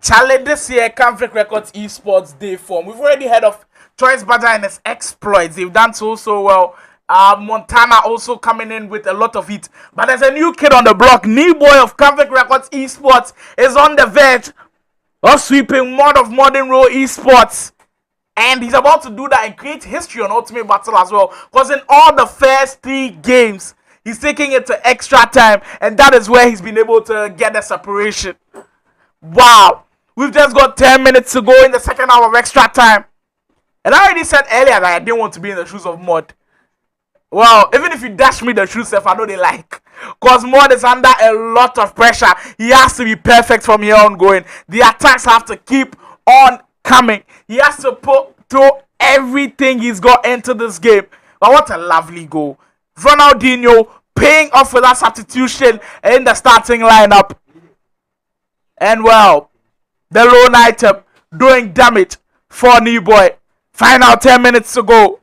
Speaker 5: Charlie, this year, Canvic Records Esports Day form. We've already heard of Choice Badger and his exploits. They've done so well. Montana also coming in with a lot of heat. But there's a new kid on the block. Boy of Canvic Records Esports is on the verge of sweeping Mod of ModernRow Esports. And he's about to do that and create history on Ultimate Battle as well. Because in all the first 3 games, he's taking it to extra time. And that is where he's been able to get the separation. Wow. We've just got 10 minutes to go in the second half of extra time. And I already said earlier that I didn't want to be in the shoes of Mod. Well, even if you dash me the shoes, I know they like. Because Mod is under a lot of pressure. He has to be perfect from here on going. The attacks have to keep on coming. He has to put throw everything he's got into this game. But what a lovely goal. Ronaldinho paying off with that substitution in the starting lineup. And well, the lone item doing damage for Neboy. Final 10 minutes to go.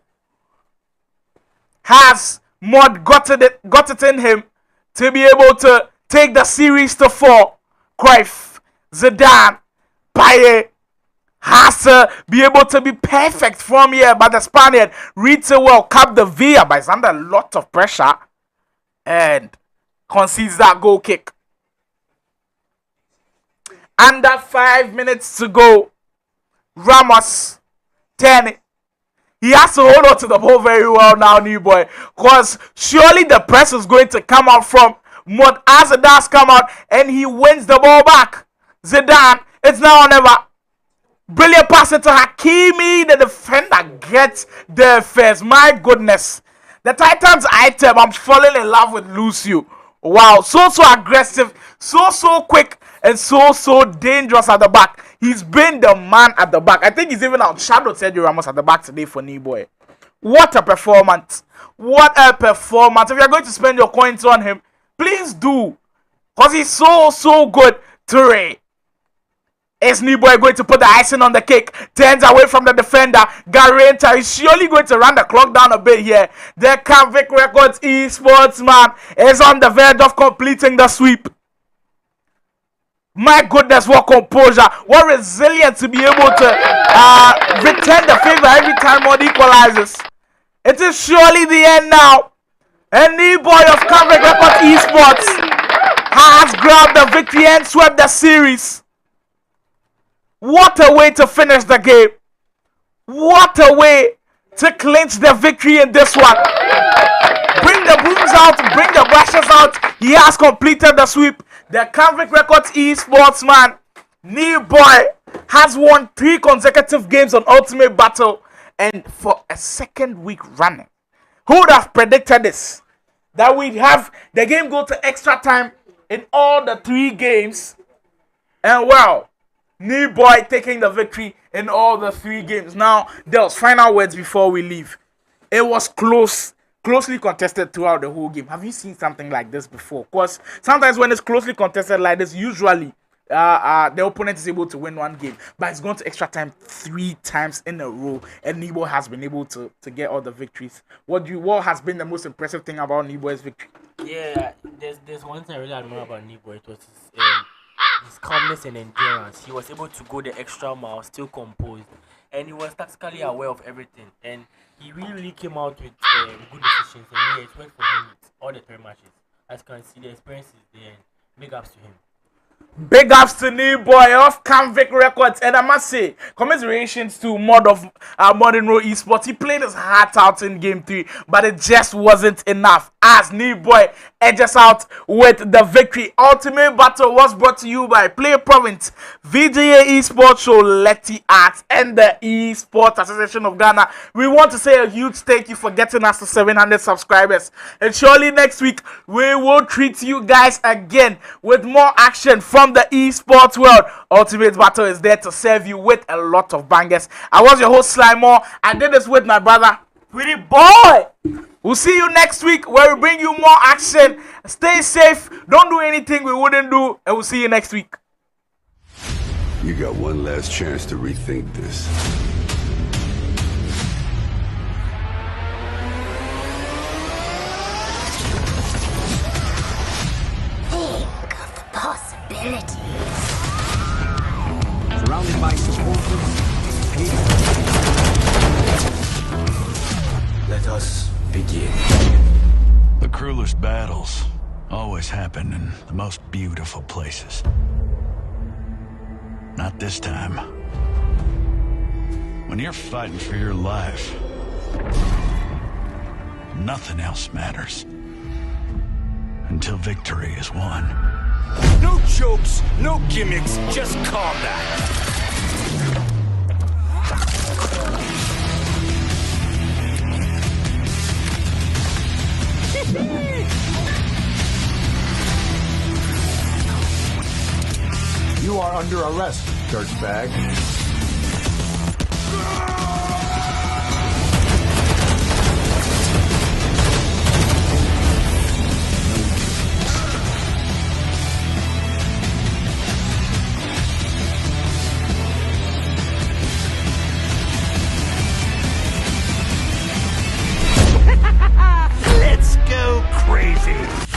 Speaker 5: Has Mod got it in him to be able to take the series to 4? Cruyff, Zidane, Baye has to be able to be perfect from here, but the Spaniard reads it well, cap the Villa, but it's under a lot of pressure and concedes that goal kick. Under 5 minutes to go. Ramos, 10. He has to hold on to the ball very well now, new boy, because surely the press is going to come out from Mod as it does come out, and he wins the ball back. Zidane, it's now or never. Brilliant pass into Hakimi. The defender gets there first. My goodness. The Titans item, I'm falling in love with Lucio. Wow, so aggressive, so quick, and so dangerous at the back. He's been the man at the back. I think he's even outshadowed Sergio Ramos at the back today for Neboy. What a performance. What a performance. If you're going to spend your coins on him, please do. Because he's so good. Toure. Is Neboy going to put the icing on the cake? Turns away from the defender. Garenta is surely going to run the clock down a bit here. The Canvic Records Esports man is on the verge of completing the sweep. My goodness, what composure, what resilience to be able to return the favor every time one equalizes. It is surely the end now. And Neboy of Canvic Records Esports has grabbed the victory and swept the series. What a way to finish the game. What a way to clinch the victory in this one. Bring the brooms out, bring the brushes out. He has completed the sweep. The Canvic Records Esports man, Neboy, has won 3 consecutive games on Ultimate Battle, and for a second week running. Who would have predicted this? That we'd have the game go to extra time in all the 3 games. And well, Neboy taking the victory in all the 3 games. Now, Dels, final words before we leave. It was closely contested throughout the whole game. Have you seen something like this before? Because sometimes when it's closely contested like this, usually the opponent is able to win 1 game, but it's gone to extra time 3 times in a row, and Neboy has been able to get all the victories. What has been the most impressive thing about Neboy's victory?
Speaker 10: Yeah, there's one thing I really admire about Neboy. It was his calmness and endurance. He was able to go the extra mile, still composed, and he was tactically aware of everything. And he really came out with good decisions. And yeah, it worked for him with all the 3 matches. As you can see, the experience is there. Big ups to him.
Speaker 5: Big ups to Neboy of Canvic Records, and I must say, commiserations to ModernRow Esports. He played his heart out in game 3, but it just wasn't enough. As Neboy edges out with the victory. Ultimate Battle was brought to you by Play Province, VGA Esports Show, Letty Arts, and the Esports Association of Ghana. We want to say a huge thank you for getting us to 700 subscribers. And surely next week, we will treat you guys again with more action from the esports world. Ultimate Battle is there to serve you with a lot of bangers. I was your host, Slimore. I did this with my brother, Pretty Boy. We'll see you next week where we bring you more action. Stay safe. Don't do anything we wouldn't do. And we'll see you next week.
Speaker 6: You got one last chance to rethink this.
Speaker 1: Think of the possibilities.
Speaker 16: Surrounded by supporters.
Speaker 1: Let us begin.
Speaker 8: The cruelest battles always happen in the most beautiful places. Not this time. When you're fighting for your life, nothing else matters. Until victory is won.
Speaker 16: No jokes, no gimmicks, just combat.
Speaker 9: You are under arrest, dirtbag.
Speaker 17: team.